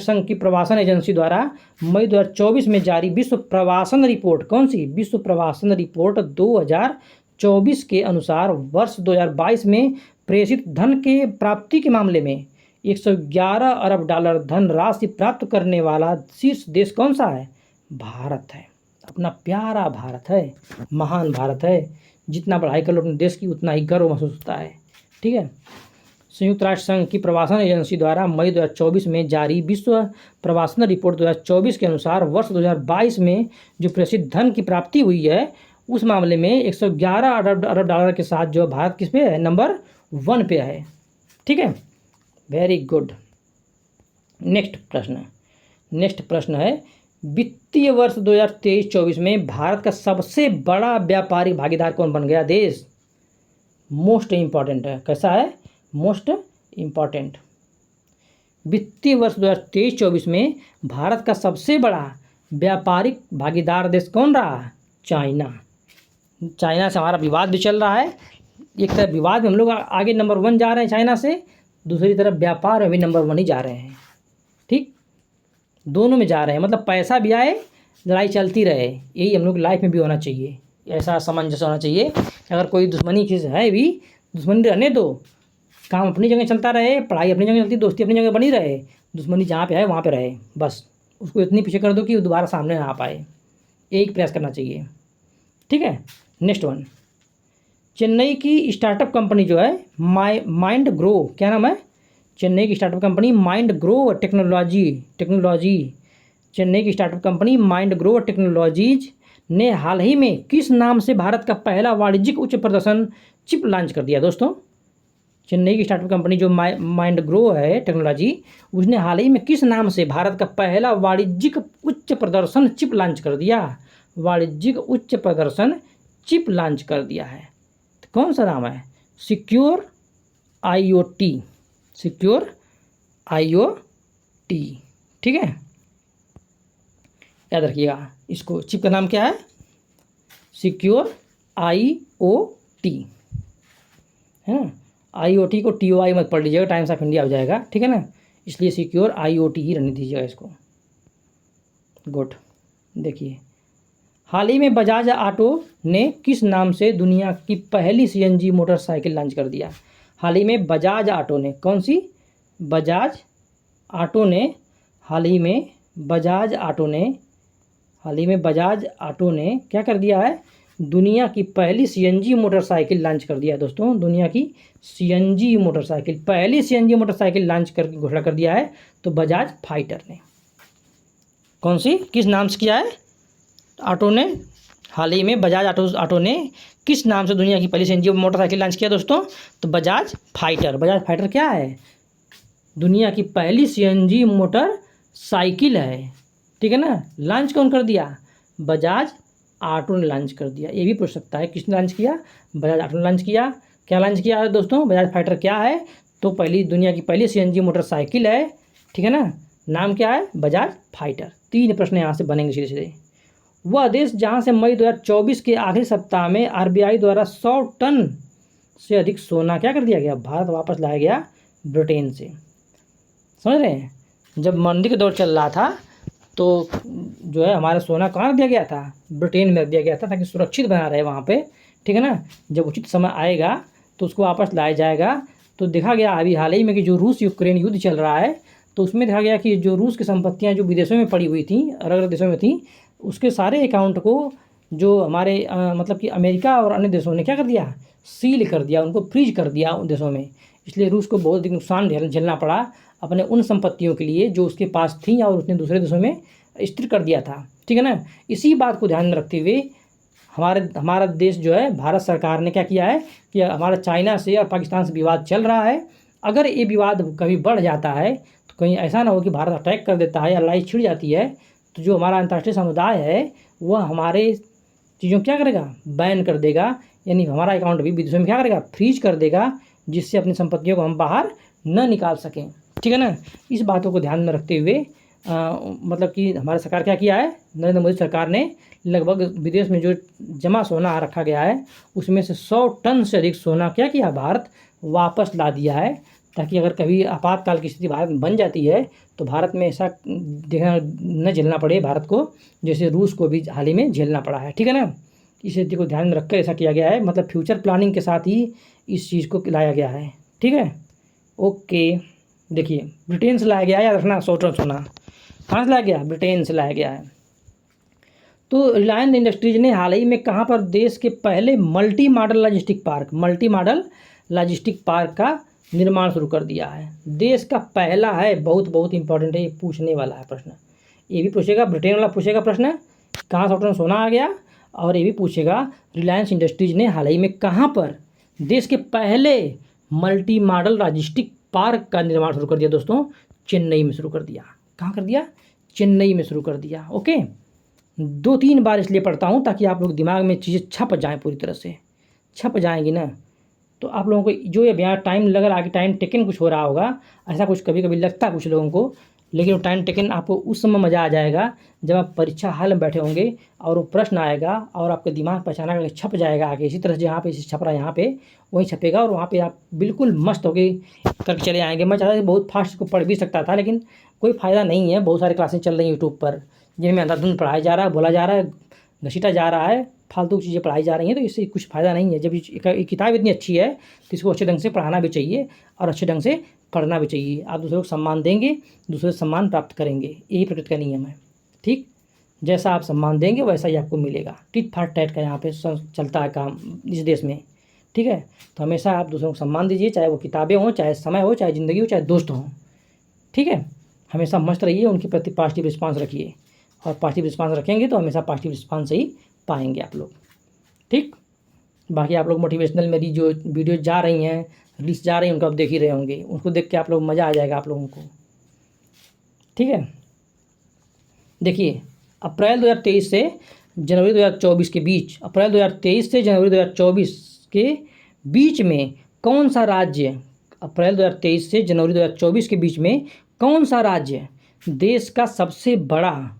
संघ की प्रवासन एजेंसी द्वारा मई 2024 में जारी विश्व प्रवासन रिपोर्ट, कौन सी? विश्व प्रवासन रिपोर्ट 2024 के अनुसार वर्ष 2022 में प्रेषित धन के प्राप्ति के मामले में 111 अरब डॉलर धन राशि प्राप्त करने वाला शीर्ष देश कौन सा है? भारत है। अपना प्यारा भारत है, महान भारत है। जितना बढ़ाई कर लो अपने देश की उतना ही गर्व महसूस होता है, ठीक है। संयुक्त राष्ट्र संघ की प्रवासन एजेंसी द्वारा मई 2024 में जारी विश्व प्रवासन रिपोर्ट 2024 के अनुसार वर्ष 2022 में जो प्रेषित धन की प्राप्ति हुई है उस मामले में 111 अरब डॉलर के साथ जो भारत किस पे है? नंबर 1 पे है, ठीक है। Very good. नेक्स्ट प्रश्न है, वित्तीय वर्ष 2023-24 में भारत का सबसे बड़ा व्यापारिक भागीदार कौन बन गया देश? मोस्ट इम्पॉर्टेंट है। कैसा है? Most important. वित्तीय वर्ष 2023-24 में भारत का सबसे बड़ा व्यापारिक भागीदार देश कौन रहा? चाइना से हमारा विवाद भी चल रहा है। एक तरफ विवाद में हम लोग आगे नंबर 1 जा रहे हैं चाइना से, दूसरी तरफ व्यापार में भी नंबर 1 ही जा रहे हैं, ठीक। दोनों में जा रहे हैं, मतलब पैसा भी आए, लड़ाई चलती रहे। यही हम लोग लाइफ में भी होना चाहिए। ऐसा सामंजस्य होना चाहिए कि अगर कोई दुश्मनी चीज़ है भी दुश्मनी रहने दो, काम अपनी जगह चलता रहे, पढ़ाई अपनी जगह चलती, दोस्ती अपनी जगह बनी रहे, दुश्मनी जहाँ पे है वहाँ पे रहे, बस उसको इतनी पीछे कर दो कि वो दोबारा सामने ना आ पाए। एक प्रयास करना चाहिए, ठीक है। नेक्स्ट वन, चेन्नई की स्टार्टअप कंपनी जो है माइंड ग्रो, क्या नाम है? चेन्नई की स्टार्टअप कंपनी माइंड ग्रो टेक्नोलॉजी चेन्नई की स्टार्टअप कंपनी माइंड ग्रो टेक्नोलॉजीज ने हाल ही में किस नाम से भारत का पहला वाणिज्यिक उच्च प्रदर्शन चिप लॉन्च कर दिया? दोस्तों, चेन्नई की स्टार्टअप कंपनी जो माइंड ग्रो है टेक्नोलॉजी, उसने हाल ही में किस नाम से भारत का पहला वाणिज्यिक उच्च प्रदर्शन चिप लॉन्च कर दिया? वाणिज्यिक उच्च प्रदर्शन चिप लॉन्च कर दिया है, तो कौन सा नाम है? सिक्योर IoT, सिक्योर IoT, ठीक है, याद रखिएगा। इसको चिप का नाम क्या है? सिक्योर IoT, है ना। IoT को TOI मत पढ़ लीजिएगा, टाइम्स ऑफ इंडिया हो जाएगा, ठीक है ना, इसलिए सिक्योर IoT ही रहने दीजिएगा इसको। गुड। देखिए, हाल ही में बजाज ऑटो ने किस नाम से दुनिया की पहली CNG मोटरसाइकिल लॉन्च कर दिया? हाल ही में बजाज ऑटो ने, कौन सी? बजाज ऑटो ने हाल ही में बजाज ऑटो ने क्या कर दिया है? दुनिया की पहली CNG मोटरसाइकिल लॉन्च कर दिया है दोस्तों। दुनिया की CNG मोटरसाइकिल, पहली CNG मोटरसाइकिल लॉन्च कर घोषणा कर दिया है, तो बजाज फाइटर ने। कौन सी, किस नाम से किया है? ऑटो ने हाल ही में बजाज ऑटो ने किस नाम से दुनिया की पहली CNG मोटरसाइकिल लॉन्च किया दोस्तों? तो बजाज फाइटर। बजाज फाइटर क्या है? दुनिया की पहली CNG मोटरसाइकिल है, ठीक है ना। लॉन्च कौन कर दिया? बजाज ऑटो ने लॉन्च कर दिया। ये भी पूछ सकता है, किसने लॉन्च किया? बजाज ऑटो ने लॉन्च किया। क्या लॉन्च किया है दोस्तों? बजाज फाइटर क्या है? तो दुनिया की पहली CNG मोटरसाइकिल है, ठीक है ना। नाम क्या है? बजाज फाइटर। 3 प्रश्न यहाँ से बनेंगे सीधे सीधे। वह देश जहाँ से मई 2024 के आखिरी सप्ताह में RBI द्वारा 100 टन से अधिक सोना क्या कर दिया गया? भारत वापस लाया गया ब्रिटेन से। समझ रहे हैं? जब मंदी का दौर चल रहा था तो जो है हमारा सोना कहाँ रख दिया गया था? ब्रिटेन में रख दिया गया था, ताकि सुरक्षित बना रहे वहाँ पे, ठीक है ना। जब उचित समय आएगा तो उसको वापस लाया जाएगा। तो देखा गया अभी हाल ही में कि जो रूस यूक्रेन युद्ध चल रहा है, तो उसमें देखा गया कि जो रूस की संपत्तियाँ जो विदेशों में पड़ी हुई थी, अलग अलग देशों में थी, उसके सारे अकाउंट को जो हमारे मतलब कि अमेरिका और अन्य देशों ने क्या कर दिया? सील कर दिया, उनको फ्रीज कर दिया उन देशों में। इसलिए रूस को बहुत नुकसान झेलना पड़ा अपने उन संपत्तियों के लिए जो उसके पास थी, और उसने दूसरे देशों में स्थिर कर दिया था, ठीक है ना। इसी बात को ध्यान में रखते हुए हमारा देश जो है, भारत सरकार ने क्या किया है कि हमारा चाइना से और पाकिस्तान से विवाद चल रहा है। अगर ये विवाद कभी बढ़ जाता है तो कहीं ऐसा ना हो कि भारत अटैक कर देता है या लड़ाई छिड़ जाती है, तो जो हमारा अंतर्राष्ट्रीय समुदाय है वह हमारे चीज़ों क्या करेगा? बैन कर देगा, यानी हमारा अकाउंट भी विदेशों में क्या करेगा? फ्रीज कर देगा, जिससे अपनी संपत्तियों को हम बाहर न निकाल सकें, ठीक है ना। इस बातों को ध्यान में रखते हुए मतलब कि हमारी सरकार क्या किया है? नरेंद्र मोदी सरकार ने लगभग विदेश में जो जमा सोना रखा गया है उसमें से 100 टन से अधिक सोना क्या किया? भारत वापस ला दिया है, ताकि अगर कभी आपातकाल की स्थिति भारत में बन जाती है तो भारत में ऐसा देखना न झेलना पड़े भारत को, जैसे रूस को भी हाल ही में झेलना पड़ा है, ठीक है ना। इस स्थिति को ध्यान में रखकर ऐसा किया गया है, मतलब फ्यूचर प्लानिंग के साथ ही इस चीज़ को लाया गया है, ठीक है। ओके, देखिए, ब्रिटेन से लाया गया है, याद रखना। 100 टन सोना कहाँ से लाया गया? ब्रिटेन से लाया गया है। तो रिलायंस इंडस्ट्रीज ने हाल ही में कहाँ पर देश के पहले मल्टी मॉडल लॉजिस्टिक पार्क का निर्माण शुरू कर दिया है? देश का पहला है, बहुत इंपॉर्टेंट है, ये पूछने वाला है प्रश्न। ये भी पूछेगा, ब्रिटेन वाला पूछेगा प्रश्न, कहाँ 100 टन सोना आ गया, और ये भी पूछेगा रिलायंस इंडस्ट्रीज ने हाल ही में कहाँ पर देश के पहले मल्टी मॉडल लॉजिस्टिक पार्क का निर्माण शुरू कर दिया? दोस्तों, चेन्नई में शुरू कर दिया। कहाँ कर दिया? चेन्नई में शुरू कर दिया। ओके, 2-3 बार इसलिए पढ़ता हूँ ताकि आप लोग दिमाग में चीज़ें छप जाएँ, पूरी तरह से छप जाएंगी ना, तो आप लोगों को जो ये यहाँ टाइम लग रहा है कि टाइम टेकन कुछ हो रहा होगा, ऐसा कुछ कभी कभी लगता है कुछ लोगों को, लेकिन वो टाइम टेकन आपको उस समय मज़ा आ जाएगा जब आप परीक्षा हॉल में बैठे होंगे और वो प्रश्न आएगा और आपके दिमाग पर अचानक छप जाएगा आगे। इसी तरह से जहाँ पे छप रहा है यहाँ पे वहीं छपेगा, और वहाँ पे आप बिल्कुल मस्त होके करके चले आएंगे। मैं चाहता था बहुत फास्ट को पढ़ भी सकता था, लेकिन कोई फ़ायदा नहीं है। बहुत सारी क्लासें चल रही हैं यूट्यूब पर जिनमें अंधाधुंध पढ़ाया जा रहा है, बोला जा रहा है, घसीटा जा रहा है, फालतू चीज़ें पढ़ाई जा रही हैं, तो इससे कुछ फ़ायदा नहीं है। जब ये किताब इतनी अच्छी है तो इसको अच्छे ढंग से पढ़ाना भी चाहिए और अच्छे ढंग से पढ़ना भी चाहिए। आप दूसरों को सम्मान देंगे, दूसरे से सम्मान प्राप्त करेंगे, यही प्रकृति का नियम है। ठीक, जैसा आप सम्मान देंगे वैसा ही आपको मिलेगा। टिट फॉर टैट का यहाँ पे चलता है काम इस देश में। ठीक है, तो हमेशा आप दूसरों को सम्मान दीजिए, चाहे वो किताबें हों, चाहे समय हो, चाहे ज़िंदगी हो, चाहे दोस्त हों। ठीक है, हमेशा मस्त रहिए, उनके प्रति पॉजिटिव रिस्पांस रखिए, और पॉजिटिव रिस्पांस रखेंगे तो हमेशा पॉजिटिव रिस्पांस ही पाएंगे आप लोग। ठीक, बाकी आप लोग मोटिवेशनल मेरी जो वीडियो जा रही हैं, रील्स जा रही हैं, उनको आप देख ही रहे होंगे, उनको देख के आप लोग मज़ा आ जाएगा आप लोगों को। ठीक है, देखिए अप्रैल 2023 से जनवरी 2024 के बीच, अप्रैल 2023 से जनवरी 2024 के बीच में कौन सा राज्य, अप्रैल 2023 से जनवरी 2024 के बीच में कौन सा राज्य देश का सबसे बड़ा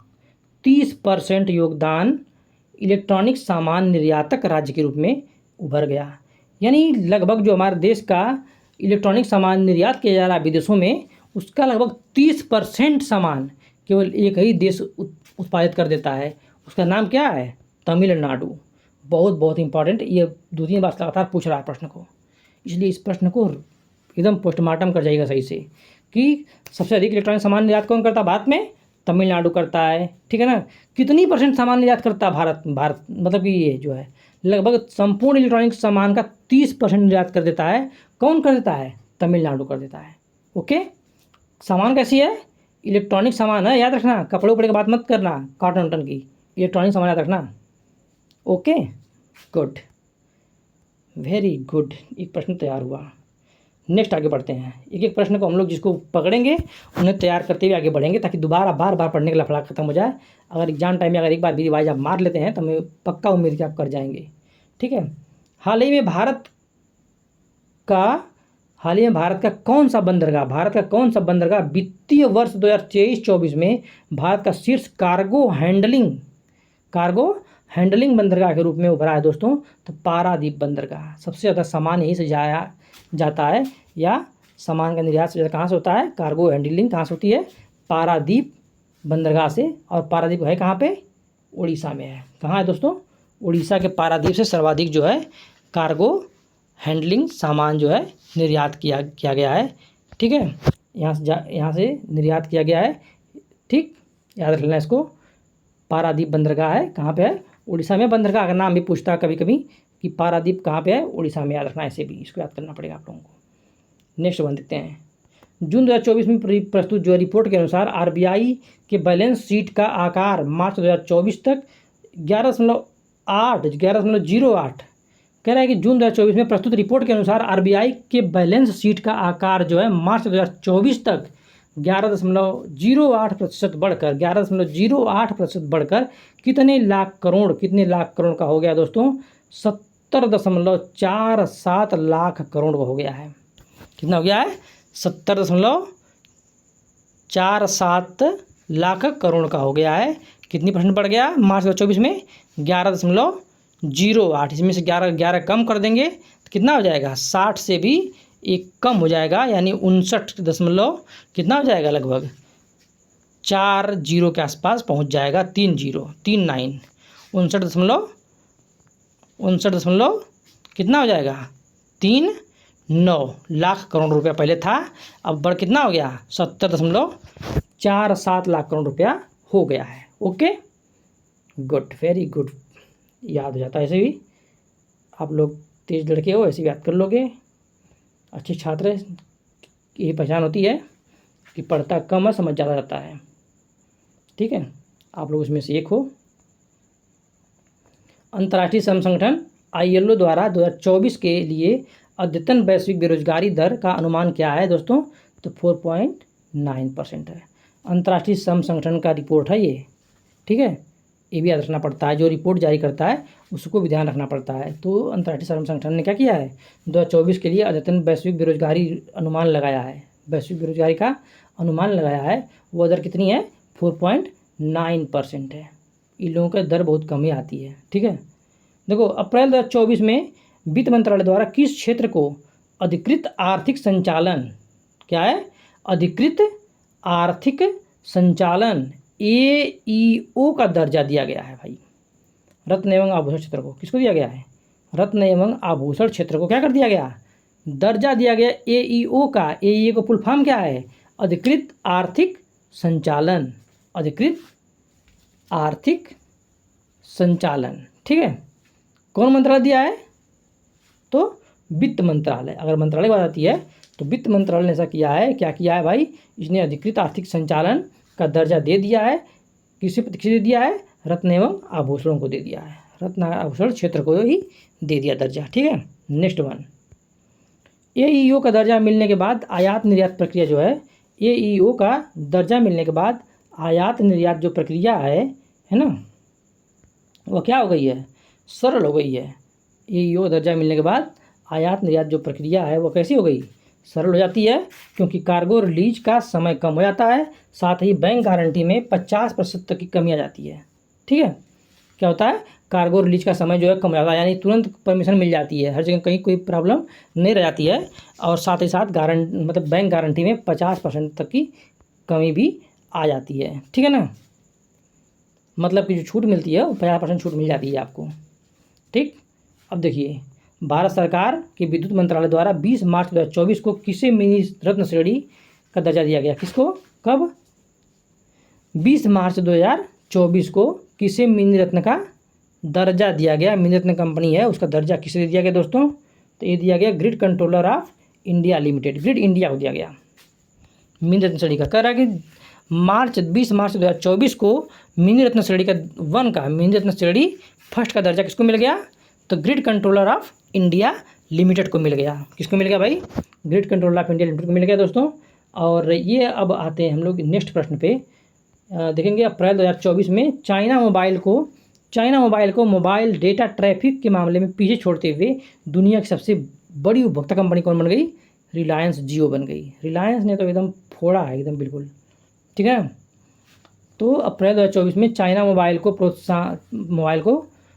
30% योगदान इलेक्ट्रॉनिक सामान निर्यातक राज्य के रूप में उभर गया। यानी लगभग जो हमारे देश का इलेक्ट्रॉनिक सामान निर्यात किया जा रहा है विदेशों में, उसका लगभग 30% सामान केवल एक ही देश उत्पादित कर देता है। उसका नाम क्या है? तमिलनाडु। बहुत बहुत इंपॉर्टेंट, ये 2-3 बार लगातार पूछ रहा है प्रश्न को, इसलिए इस प्रश्न को एकदम पोस्टमार्टम कर जाइएगा सही से कि सबसे अधिक इलेक्ट्रॉनिक सामान निर्यात कौन करता है भारत में? तमिलनाडु करता है। ठीक है ना, कितनी % सामान निर्यात करता है भारत मतलब कि ये जो है लगभग संपूर्ण इलेक्ट्रॉनिक सामान का 30% निर्यात कर देता है। कौन कर देता है? तमिलनाडु कर देता है। ओके, सामान कैसी है? इलेक्ट्रॉनिक सामान है, याद रखना, कपड़े उपड़े की बात मत करना, कॉटन वॉटन की, इलेक्ट्रॉनिक सामान याद रखना। ओके, गुड, वेरी गुड, एक प्रश्न तैयार हुआ। नेक्स्ट आगे बढ़ते हैं। एक एक प्रश्न को हम लोग जिसको पकड़ेंगे उन्हें तैयार करते हुए आगे बढ़ेंगे, ताकि दोबारा बार बार पढ़ने का लफड़ा खत्म हो जाए। अगर एग्जाम टाइम में अगर एक बार भी रिवाइज आप मार लेते हैं तो हमें पक्का उम्मीद कि आप कर जाएंगे। ठीक है, हाल ही में भारत का कौन सा बंदरगाह वित्तीय वर्ष 2023-24 में भारत का शीर्ष कार्गो हैंडलिंग बंदरगाह के रूप में उभरा है दोस्तों? तो पारादीप बंदरगाह। सबसे ज़्यादा सामान यहीं से जाया जाता है, या सामान का निर्यात से कहाँ से होता है? कार्गो हैंडलिंग कहाँ से होती है? पारादीप बंदरगाह से। और पारादीप है कहाँ पे? उड़ीसा में है। कहाँ है दोस्तों? उड़ीसा के पारादीप से सर्वाधिक जो है कार्गो हैंडलिंग सामान जो है निर्यात किया गया है। ठीक है, यहाँ से निर्यात किया गया है। ठीक, याद रख लेना इसको। पारादीप बंदरगाह है, कहाँ पे है? उड़ीसा में। बंदरगाह का नाम भी पूछता है कभी कभी कि पारादीप कहाँ पे है? उड़ीसा में। याद रखना, ऐसे भी इसको याद करना पड़ेगा आप लोगों को। नेक्स्ट वन देखते हैं। जून 2024 में प्रस्तुत जो रिपोर्ट के अनुसार आरबीआई के बैलेंस शीट का आकार मार्च 2024 तक 11.08 कह रहा है कि जून 2024 में प्रस्तुत रिपोर्ट के अनुसार आरबीआई के बैलेंस शीट का आकार जो है मार्च 2024 तक 11.08% बढ़कर कितने लाख करोड़ का हो गया दोस्तों? 70.47 लाख करोड़ का हो गया है। कितना हो गया है? 70.47 लाख करोड़ का हो गया है। कितनी % बढ़ गया मार्च 2024 में? 11.08। इसमें से 11 कम कर देंगे तो कितना हो जाएगा? 60 से भी एक कम हो जाएगा, यानी 59 कितना हो जाएगा? लगभग 40 के आसपास पहुंच जाएगा। 39 59 कितना हो जाएगा? 39 लाख करोड़ रुपया पहले था, अब बढ़ कितना हो गया? 70.47 लाख करोड़ रुपया हो गया है। ओके, गुड, वेरी गुड, याद हो जाता है। ऐसे भी आप लोग तेज लड़के हो, ऐसे भी याद कर लोगे। अच्छे छात्र की पहचान होती है कि पढ़ता कम है, समझ ज़्यादा जाता है। ठीक है, आप लोग उसमें से एक हो। अंतर्राष्ट्रीय श्रम संगठन ILO द्वारा 2024 के लिए अद्यतन वैश्विक बेरोजगारी दर का अनुमान क्या है दोस्तों? तो 4.9% है। अंतर्राष्ट्रीय श्रम संगठन का रिपोर्ट है ये। ठीक है, ये भी याद रखना पड़ता है, जो रिपोर्ट जारी करता है उसको भी ध्यान रखना पड़ता है। तो अंतर्राष्ट्रीय श्रम संगठन ने क्या किया है? 2024 के लिए अद्यतन वैश्विक बेरोजगारी अनुमान लगाया है। वैश्विक बेरोजगारी का अनुमान लगाया है, वो दर कितनी है? 4.9% है। इन लोगों का दर बहुत कम ही आती है। ठीक है, देखो अप्रैल 2024 में वित्त मंत्रालय द्वारा किस क्षेत्र को अधिकृत आर्थिक संचालन, क्या है? अधिकृत आर्थिक संचालन AEO का दर्जा दिया गया है भाई। रत्न एवं आभूषण क्षेत्र को किसको दिया गया है? रत्न एवं आभूषण क्षेत्र को क्या कर दिया गया? दर्जा दिया गया AEO का। AEO का फुल फॉर्म क्या है? अधिकृत आर्थिक संचालन। अधिकृत आर्थिक संचालन, ठीक है। कौन मंत्रालय दिया है? तो वित्त मंत्रालय। अगर मंत्रालय की बात आती है तो वित्त मंत्रालय ने ऐसा किया है। क्या किया है भाई? इसने अधिकृत आर्थिक संचालन का दर्जा दे दिया है। किसे दे दिया है? रत्न एवं आभूषणों को दे दिया है। रत्न आभूषण क्षेत्र को ही दे दिया दर्जा, ठीक है। नेक्स्ट वन, AEO का दर्जा मिलने के बाद आयात निर्यात प्रक्रिया जो है, AEO का दर्जा मिलने के बाद आयात निर्यात जो प्रक्रिया है ना, वह क्या हो गई है? सरल हो गई है। AEO दर्जा मिलने के बाद आयात निर्यात जो प्रक्रिया है वो कैसी हो गई? सरल हो जाती है, क्योंकि कार्गो रिलीज का समय कम हो जाता है, साथ ही बैंक गारंटी में 50% तक की कमी आ जाती है, ठीक है। क्या होता है? कार्गो रिलीज का समय जो है कम हो जाता है, यानी तुरंत परमिशन मिल जाती है, हर जगह कहीं कोई प्रॉब्लम नहीं रह जाती है, और साथ ही साथ मतलब बैंक गारंटी में 50% तक की कमी भी आ जाती है, ठीक है ना। मतलब कि जो छूट मिलती है वो 50% छूट मिल जाती है आपको, ठीक। अब देखिए, भारत सरकार के विद्युत मंत्रालय द्वारा 20 मार्च 2024 को किसे मिनी रत्न श्रेणी का दर्जा दिया गया? किसको? कब? 20 मार्च 2024 को किसे मिनी रत्न का दर्जा दिया गया? मिनी रत्न कंपनी है, उसका दर्जा किसे दिया गया दोस्तों? तो ये दिया गया grid controller of India limited, grid India को दिया गया मिनी रत्न श्रेणी का। कह रहा है कि 20 मार्च 2024 को मिनी रत्न श्रेणी का मिनी रत्न श्रेणी फर्स्ट का दर्जा किसको मिल गया? तो grid controller of India limited को मिल गया। किसको मिल गया भाई? Grid controller of India limited को मिल गया दोस्तों। और ये अब आते हैं हम लोग नेक्स्ट प्रश्न पे। देखेंगे अप्रैल 2024 में चाइना मोबाइल को मोबाइल डेटा ट्रैफिक के मामले में पीछे छोड़ते हुए दुनिया की सबसे बड़ी उपभोक्ता कंपनी कौन बन गई? रिलायंस जियो बन गई। रिलायंस ने तो एकदम फोड़ा है, एकदम बिल्कुल, ठीक है। तो अप्रैल 2024 में चाइना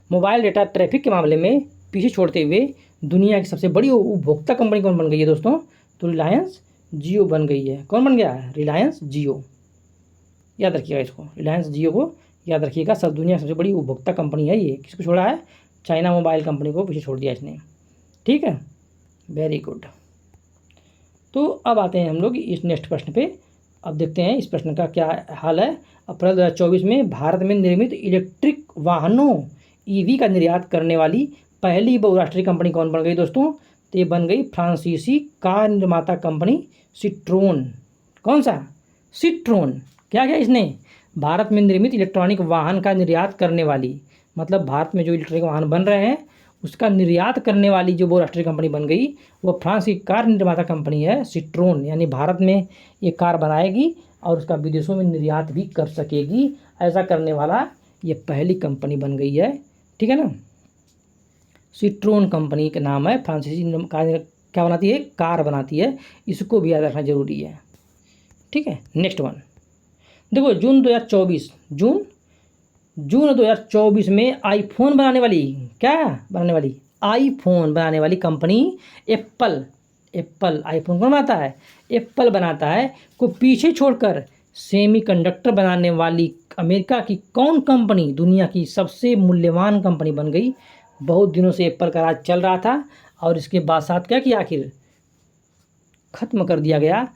मोबाइल डेटा ट्रैफिक के मामले में पीछे छोड़ते हुए दुनिया की सबसे बड़ी उपभोक्ता कंपनी कौन बन गई है दोस्तों? तो रिलायंस जियो बन गई है। कौन बन गया है? रिलायंस जियो। याद रखिएगा इसको, रिलायंस जियो को याद रखिएगा। सब दुनिया की सबसे बड़ी उपभोक्ता कंपनी है ये। किसको छोड़ा है? चाइना मोबाइल कंपनी को पीछे छोड़ दिया इसने, ठीक है। Very good. तो अब आते हैं हम लोग इस नेक्स्ट प्रश्न पे। अब देखते हैं इस प्रश्न का क्या हाल है। अप्रैल 2024 में भारत में निर्मित इलेक्ट्रिक वाहनों EV का निर्यात करने वाली पहली बहुराष्ट्रीय कंपनी कौन बन गई दोस्तों? तो ये बन गई फ्रांसीसी कार निर्माता कंपनी सिट्रोन। कौन सा? सिट्रोन। क्या किया इसने? भारत में निर्मित इलेक्ट्रॉनिक वाहन का निर्यात करने वाली, मतलब भारत में जो इलेक्ट्रॉनिक वाहन बन रहे हैं उसका निर्यात करने वाली जो बहुराष्ट्रीय कंपनी बन गई वो फ्रांस की कार निर्माता कंपनी है सिट्रोन। यानी भारत में ये कार बनाएगी और उसका विदेशों में निर्यात भी कर सकेगी। ऐसा करने वाला ये पहली कंपनी बन गई है, ठीक है ना। सिट्रोन कंपनी का नाम है। फ्रांसीसी क्या बनाती है? कार बनाती है। इसको भी याद रखना जरूरी है, ठीक है। नेक्स्ट वन देखो, जून 2024 में आईफोन बनाने वाली, क्या बनाने वाली? आईफोन बनाने वाली कंपनी एप्पल आईफोन कौन बनाता है? एप्पल बनाता है, को पीछे छोड़कर सेमीकंडक्टर बनाने वाली अमेरिका की कौन कंपनी दुनिया की सबसे मूल्यवान कंपनी बन गई? बहुत दिनों से एप्पल का राज चल रहा था और इसके बाद साथ क्या किया? आखिर ख़त्म कर दिया गया।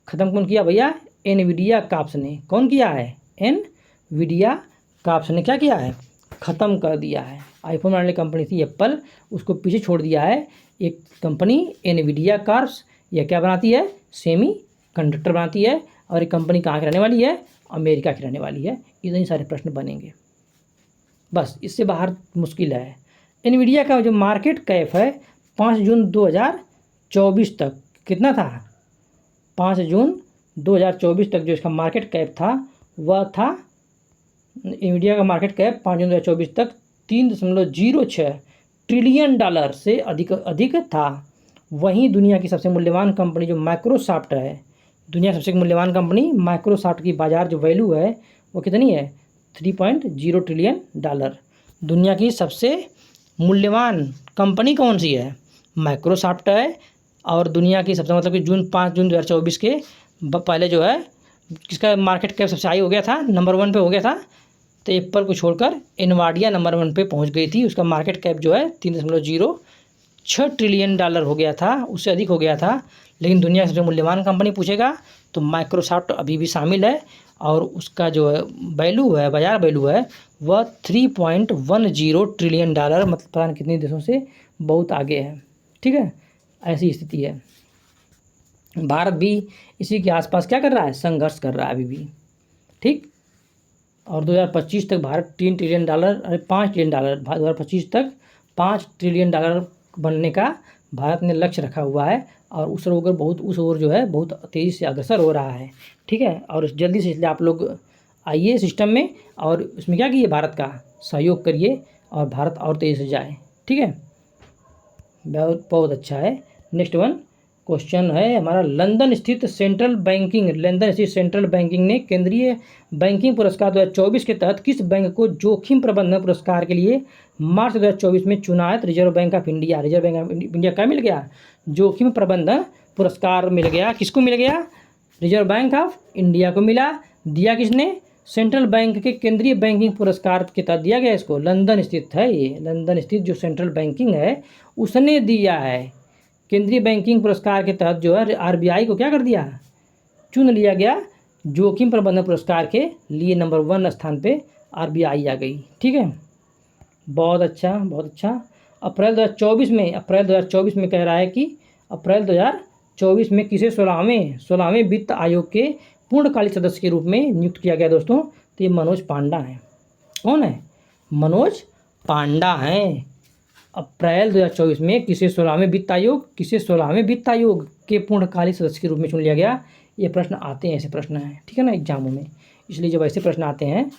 ख़त्म कौन किया भैया? एनवीडिया काप्स ने। कौन किया है? एनवीडिया काप्स ने क्या किया है? ख़त्म कर दिया है। आईफोन बनाने वाली कंपनी थी एप्पल, उसको पीछे छोड़ दिया है एक कंपनी एनवीडिया काप्स। यह क्या बनाती है? सेमी कंडक्टर बनाती है। और ये कंपनी कहाँ की रहने वाली है? अमेरिका की रहने वाली है। इतने सारे प्रश्न बनेंगे, बस इससे बाहर मुश्किल है। एनवीडिया का जो मार्केट कैप है 5 जून 2024 तक कितना था? 5 जून 2024 तक जो इसका मार्केट कैप था वह था, एनवीडिया का मार्केट कैप 5 जून 2024 तक $3.06 ट्रिलियन से अधिक था। वहीं दुनिया की सबसे मूल्यवान कंपनी जो माइक्रोसॉफ्ट है, दुनिया की सबसे मूल्यवान कंपनी माइक्रोसॉफ्ट की बाजार जो वैल्यू है वो कितनी है? $3.0 ट्रिलियन। दुनिया की सबसे मूल्यवान कंपनी कौन सी है? माइक्रोसॉफ्ट है। और दुनिया की सबसे, मतलब कि 5 जून 2024 के पहले जो है किसका मार्केट कैप सबसे हाई हो गया था? नंबर 1 पे हो गया था तो एप्पल को छोड़कर एनवाडिया नंबर 1 पे पहुंच गई थी। उसका मार्केट कैप जो है 3.06 ट्रिलियन डॉलर हो गया था, उससे अधिक हो गया था। लेकिन दुनिया की सबसे मूल्यवान कंपनी पूछेगा तो माइक्रोसॉफ्ट अभी भी शामिल है और उसका जो है वैल्यू है, बाजार वैल्यू है, वह 3.10 ट्रिलियन डॉलर, मतलब पता नहीं कितने देशों से बहुत आगे है। ठीक है, ऐसी स्थिति है। भारत भी इसी के आसपास क्या कर रहा है, संघर्ष कर रहा है अभी भी। ठीक, और 2025 तक भारत 3 ट्रिलियन डॉलर, अरे 5 ट्रिलियन डॉलर, 2025 तक 5 ट्रिलियन डॉलर बनने का भारत ने लक्ष्य रखा हुआ है और उस ओर जो है बहुत तेज़ी से अग्रसर हो रहा है। ठीक है, और जल्दी से इसलिए आप लोग आइए सिस्टम में और उसमें क्या कीजिए, भारत का सहयोग करिए और भारत और तेज़ी से जाए। ठीक है, बहुत बहुत अच्छा है। नेक्स्ट वन क्वेश्चन है हमारा, लंदन स्थित सेंट्रल बैंकिंग ने केंद्रीय बैंकिंग पुरस्कार 2024 के तहत किस बैंक को जोखिम प्रबंधन पुरस्कार के लिए मार्च 2024 में चुना है? रिजर्व बैंक ऑफ इंडिया का मिल गया जोखिम प्रबंधन पुरस्कार, मिल गया किसको मिल गया? रिजर्व बैंक ऑफ इंडिया को मिला। दिया किसने? सेंट्रल बैंक के केंद्रीय बैंकिंग पुरस्कार के तहत दिया गया इसको। लंदन स्थित है ये, लंदन स्थित जो सेंट्रल बैंकिंग है उसने दिया है। केंद्रीय बैंकिंग पुरस्कार के तहत जो है आरबीआई को क्या कर दिया, चुन लिया गया। जोखिम प्रबंधन पुरस्कार के लिए नंबर 1 स्थान पे आरबीआई आ गई। ठीक है, बहुत अच्छा बहुत अच्छा। अप्रैल 2024 में कह रहा है कि अप्रैल 2024 में किसे 16वें वित्त आयोग के पूर्णकालिक सदस्य के रूप में नियुक्त किया गया दोस्तों? तो ये मनोज पांडा हैं। कौन है? मनोज पांडा हैं। अप्रैल 2024 में किसे 16वें वित्त आयोग के पूर्णकालिक सदस्य के रूप में चुन लिया गया? ये प्रश्न आते हैं, ऐसे प्रश्न हैं। ठीक है ना, एग्जामों में। इसलिए जब ऐसे प्रश्न आते हैं,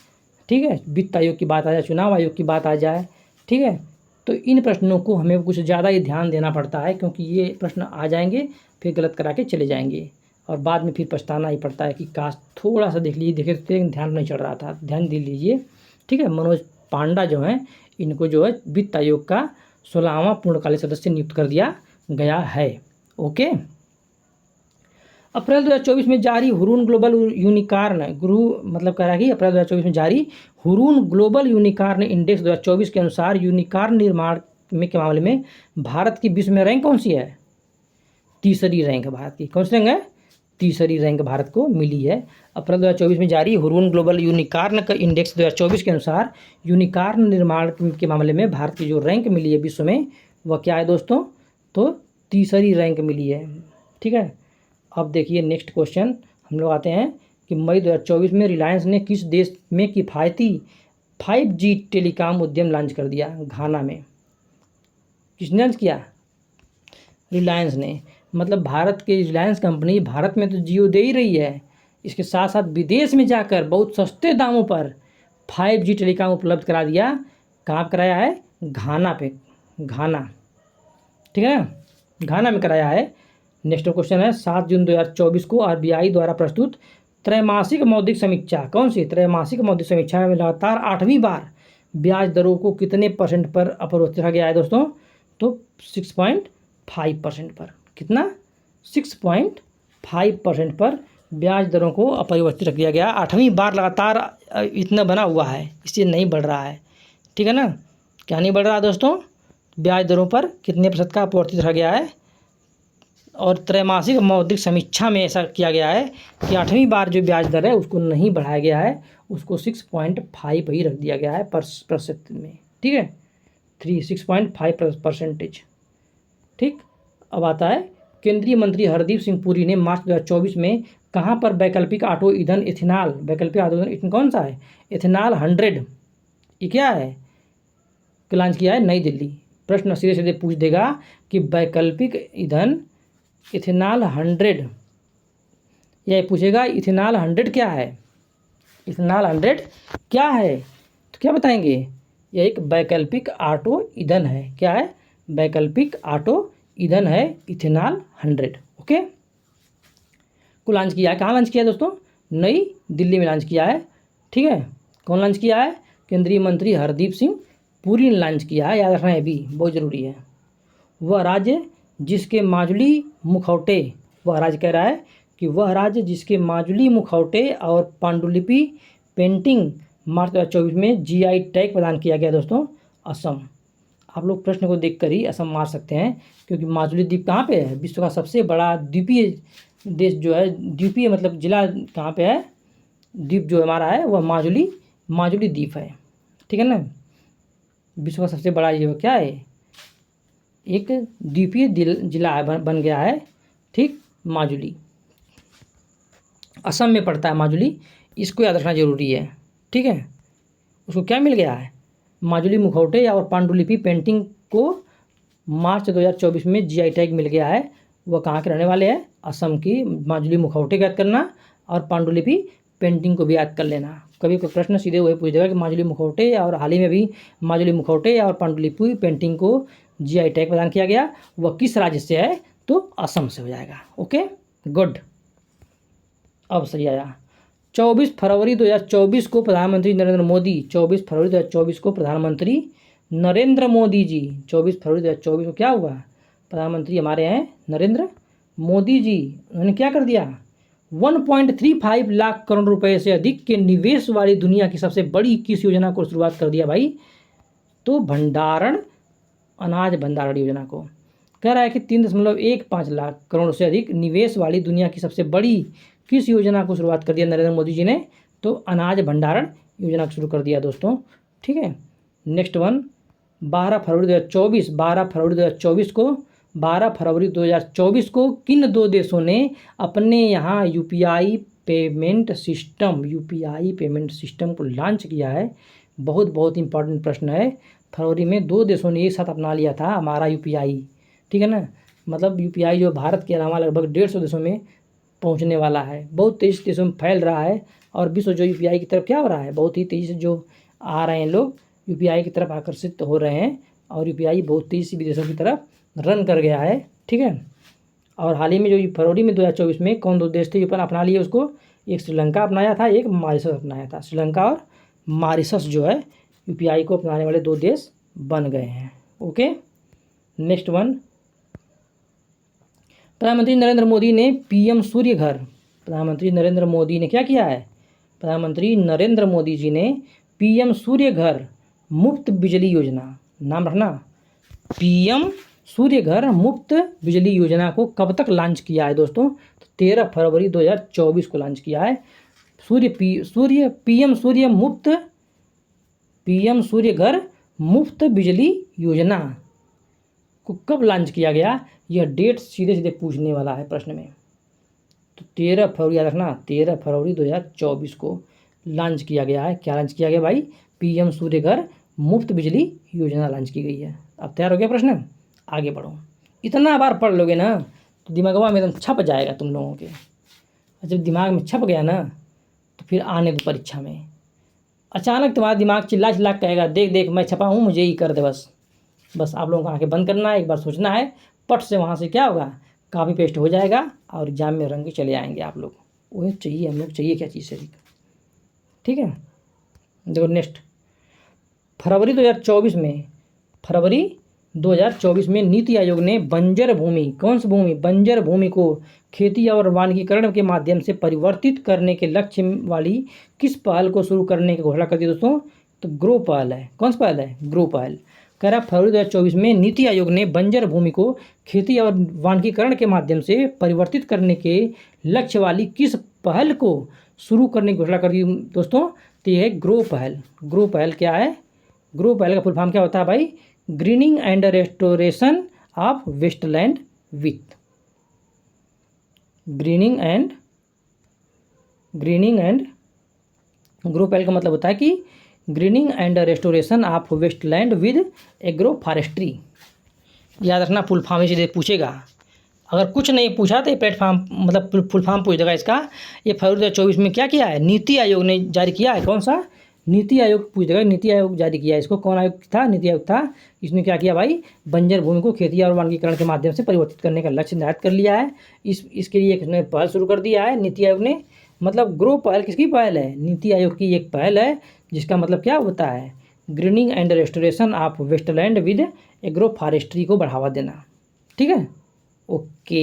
ठीक है, वित्त आयोग की बात आ जाए, चुनाव आयोग की बात आ जाए, ठीक है, तो इन प्रश्नों को हमें कुछ ज़्यादा ही ध्यान देना पड़ता है, क्योंकि ये प्रश्न आ जाएंगे फिर गलत करा के चले जाएंगे और बाद में फिर पछताना ही पड़ता है कि काश थोड़ा सा देखे तो ध्यान नहीं चढ़ रहा था। ध्यान दे लीजिए। ठीक है, मनोज पांडा जो हैं इनको जो है वित्त आयोग का 16वां पूर्णकालिक सदस्य नियुक्त कर दिया गया है। ओके, अप्रैल 2024 में जारी हुरून ग्लोबल यूनिकॉर्न कह रहा है कि अप्रैल 2024 में जारी हुरून ग्लोबल यूनिकॉर्न इंडेक्स 2024 के अनुसार यूनिकॉर्न निर्माण के मामले में भारत की विश्व में रैंक कौन सी है? तीसरी रैंक भारत की। कौन सी रैंक है? तीसरी रैंक भारत को मिली है। अप्रैल 2024 में जारी हुरून ग्लोबल यूनिकॉर्न का इंडेक्स 2024 के अनुसार यूनिकॉर्न निर्माण के मामले में भारत की जो रैंक मिली है विश्व में, वह क्या है दोस्तों? तो तीसरी रैंक मिली है। ठीक है, अब देखिए नेक्स्ट क्वेश्चन हम लोग आते हैं कि मई 2024 में रिलायंस ने किस देश में किफ़ायती 5G टेलीकॉम उद्यम लॉन्च कर दिया? घाना में। किसने लॉन्च किया? रिलायंस ने। मतलब भारत की रिलायंस कंपनी भारत में तो जियो दे ही रही है, इसके साथ साथ विदेश में जाकर बहुत सस्ते दामों पर 5G टेलीकॉम उपलब्ध करा दिया। कहाँ कराया है? घाना पे। घाना, ठीक है, घाना में कराया है। नेक्स्ट क्वेश्चन है, 7 जून 2024 को आरबीआई द्वारा प्रस्तुत त्रैमासिक मौद्रिक समीक्षा, कौन सी त्रैमासिक मौद्रिक समीक्षा में लगातार 8वीं बार ब्याज दरों को कितने % पर अपरिवर्तित रखा गया है दोस्तों? तो 6.5% पर। कितना? 6.5% पर ब्याज दरों को अपरिवर्तित रख दिया गया। 8वीं बार लगातार इतना बना हुआ है, इससे नहीं बढ़ रहा है। ठीक है ना, क्या नहीं बढ़ रहा दोस्तों? ब्याज दरों पर कितने % का अपरिवर्तित रखा गया है? और त्रैमासिक मौद्रिक समीक्षा में ऐसा किया गया है कि 8वीं बार जो ब्याज दर है उसको नहीं बढ़ाया गया है, उसको 6.5 ही रख दिया गया है प्रतिशत में। ठीक है, 6.5%। ठीक, अब आता है, केंद्रीय मंत्री हरदीप सिंह पुरी ने मार्च 2024 में कहाँ पर वैकल्पिक ऑटो ईंधन इथेनॉल, वैकल्पिक ऑटो ईंधन कौन सा है? इथेनॉल 100, ये क्या है, लॉन्च किया है? नई दिल्ली। प्रश्न सीधे सीधे पूछ देगा कि वैकल्पिक ईंधन इथेनॉल 100, यह पूछेगा इथेनॉल 100 क्या है? इथेनॉल 100 क्या है? तो क्या बताएंगे? यह एक वैकल्पिक ऑटो ईंधन है। क्या है? वैकल्पिक ऑटो ईंधन है इथेनॉल 100। ओके, को लॉन्च किया है। कहाँ लॉन्च किया है दोस्तों? नई दिल्ली में लॉन्च किया है। ठीक है, कौन लॉन्च किया है? केंद्रीय मंत्री हरदीप सिंह पुरी ने लॉन्च किया है। याद रखना है, भी बहुत ज़रूरी है। वह राज्य जिसके माजुली मुखौटे, वह राज्य कह रहा है कि वह राज्य जिसके माजुली मुखौटे और पांडुलिपि पेंटिंग मार्च 2024 में जीआई टैग प्रदान किया गया दोस्तों असम। आप लोग प्रश्न को देखकर ही असम मार सकते हैं, क्योंकि माजुली द्वीप कहाँ पे है? विश्व का सबसे बड़ा द्वीपीय देश जो है, द्वीपीय मतलब जिला कहाँ पे है? द्वीप जो हमारा है वह माजुली द्वीप है, ठीक है ना। विश्व का सबसे बड़ा ये क्या है? एक द्वीपीय जिला है, बन गया है, ठीक। माजुली असम में पड़ता है माजुली, इसको याद रखना जरूरी है, ठीक है। उसको क्या मिल गया है? माजुली मुखौटे और पांडुलिपि पेंटिंग को मार्च 2024 में जीआई टैग मिल गया है। वह कहाँ के रहने वाले हैं? असम की। माजुली मुखौटे याद करना और पांडुलिपि पेंटिंग को भी याद कर लेना। कभी कोई प्रश्न सीधे वही पूछ देगा कि माजुली मुखौटे, और हाल ही में भी माजुली मुखौटे और पांडुलिपि पेंटिंग को जीआई टैग प्रदान किया गया, वह किस राज्य से है? तो असम से हो जाएगा। Okay, good. अब सही आया। 24 फरवरी 2024 को प्रधानमंत्री नरेंद्र मोदी, 24 फरवरी 2024 को प्रधानमंत्री नरेंद्र मोदी जी, 24 फरवरी 2024 को क्या हुआ? प्रधानमंत्री हमारे हैं नरेंद्र मोदी जी। उन्होंने क्या कर दिया? 1.35 लाख करोड़ रुपए से अधिक के निवेश वाली दुनिया की सबसे बड़ी किस योजना को शुरुआत कर दिया भाई? तो अनाज भंडारण योजना को। कह रहा है कि 3.15 लाख करोड़ से अधिक निवेश वाली दुनिया की सबसे बड़ी किस योजना को शुरुआत कर दिया नरेंद्र मोदी जी ने? तो अनाज भंडारण योजना शुरू कर दिया दोस्तों, ठीक है। नेक्स्ट वन, 12 फरवरी 2024 को किन दो देशों ने अपने यहाँ यूपीआई पेमेंट सिस्टम को लॉन्च किया है? बहुत इंपॉर्टेंट प्रश्न है। फरवरी में 2 देशों ने एक साथ अपना लिया था हमारा यूपीआई, ठीक है ना। मतलब यूपीआई जो भारत के अलावा लगभग 150 देशों में पहुंचने वाला है, बहुत तेज़ी से देशों में फैल रहा है। और विश्व जो यूपीआई की तरफ क्या हो रहा है? बहुत ही तेज़ी से जो आ रहे हैं लोग यूपीआई की तरफ आकर्षित हो रहे हैं, और यूपीआई बहुत तेज़ी से विदेशों की तरफ रन कर गया है, ठीक है। और हाल ही में जो फरवरी में 2024 में कौन 2 देश थे जो अपना लिए उसको? एक श्रीलंका अपनाया था, एक मॉरिशस अपनाया था। श्रीलंका और मॉरिशस जो है यूपीआई को अपनाने वाले 2 देश बन गए हैं। ओके, नेक्स्ट वन, प्रधानमंत्री नरेंद्र मोदी ने पीएम सूर्य घर, प्रधानमंत्री नरेंद्र मोदी ने क्या किया है? प्रधानमंत्री नरेंद्र मोदी जी ने पीएम सूर्य घर मुफ्त बिजली योजना, नाम रखना, पीएम सूर्य घर मुफ्त बिजली योजना को कब तक लॉन्च किया है दोस्तों? तो 13 फरवरी 2024 को लॉन्च किया है। पीएम सूर्य घर मुफ्त बिजली योजना को कब लॉन्च किया गया? यह डेट सीधे पूछने वाला है प्रश्न में। तो 13 फरवरी याद रखना, 13 फरवरी 2024 को लॉन्च किया गया है। क्या लॉन्च किया गया भाई? पीएम सूर्य घर मुफ्त बिजली योजना लॉन्च की गई है। अब तैयार हो गया प्रश्न? आगे बढ़ो। इतना बार पढ़ लोगे ना तो दिमागवा में एकदम छप जाएगा तुम लोगों के। जब दिमाग में छप गया ना तो फिर आने दो परीक्षा में। अचानक तुम्हारा दिमाग चिल्ला चिल्ला कहेगा, देख देख मैं छपा हूँ, मुझे ही कर दे बस आप लोगों को आंखें बंद करना है, एक बार सोचना है, पट से वहाँ से क्या होगा? कॉपी पेस्ट हो जाएगा और एग्जाम में रंग के चले आएंगे आप लोग। वही चाहिए हम लोग, चाहिए क्या चीज़ से, ठीक है। देखो नेक्स्ट, फरवरी 2024 में नीति आयोग ने बंजर भूमि, कौन सी भूमि? बंजर भूमि को खेती और वानिकीकरण के माध्यम से परिवर्तित करने के लक्ष्य वाली किस पहल को शुरू करने की घोषणा कर दी दोस्तों? तो ग्रो पहल है। कौन सी पहल है? ग्रो पहल। कह रहा फरवरी 2024 में नीति आयोग ने बंजर भूमि को खेती और वानिकीकरण के माध्यम से परिवर्तित करने के लक्ष्य वाली किस पहल को शुरू करने की घोषणा कर दी दोस्तों? तो यह है ग्रो पहल। ग्रो पहल क्या है? ग्रो पहल का फुल फॉर्म क्या होता है भाई? Greening and restoration of wasteland with. Greening and grow पहल का मतलब होता है कि greening and restoration of wasteland with agroforestry. याद रखना, फुल फॉर्म ही सीधे पूछेगा। अगर कुछ नहीं पूछा तो ये प्लेटफॉर्म मतलब फुल फॉर्म पूछ देगा इसका। ये फरवरी 2024 में क्या किया है? नीति आयोग ने जारी किया है। कौन सा? नीति आयोग पूछ देगा, नीति आयोग जारी किया है इसको। कौन आयोग था? नीति आयोग था। इसने क्या किया भाई? बंजर भूमि को खेती और वानिकीकरण के माध्यम से परिवर्तित करने का लक्ष्य निर्धारित कर लिया है। इसके लिए एक पहल शुरू कर दिया है नीति आयोग ने। मतलब ग्रो पहल किसकी पहल है? नीति आयोग की एक पहल है, जिसका मतलब क्या होता है? Greening and restoration of wasteland with agroforestry को बढ़ावा देना, ठीक है। ओके,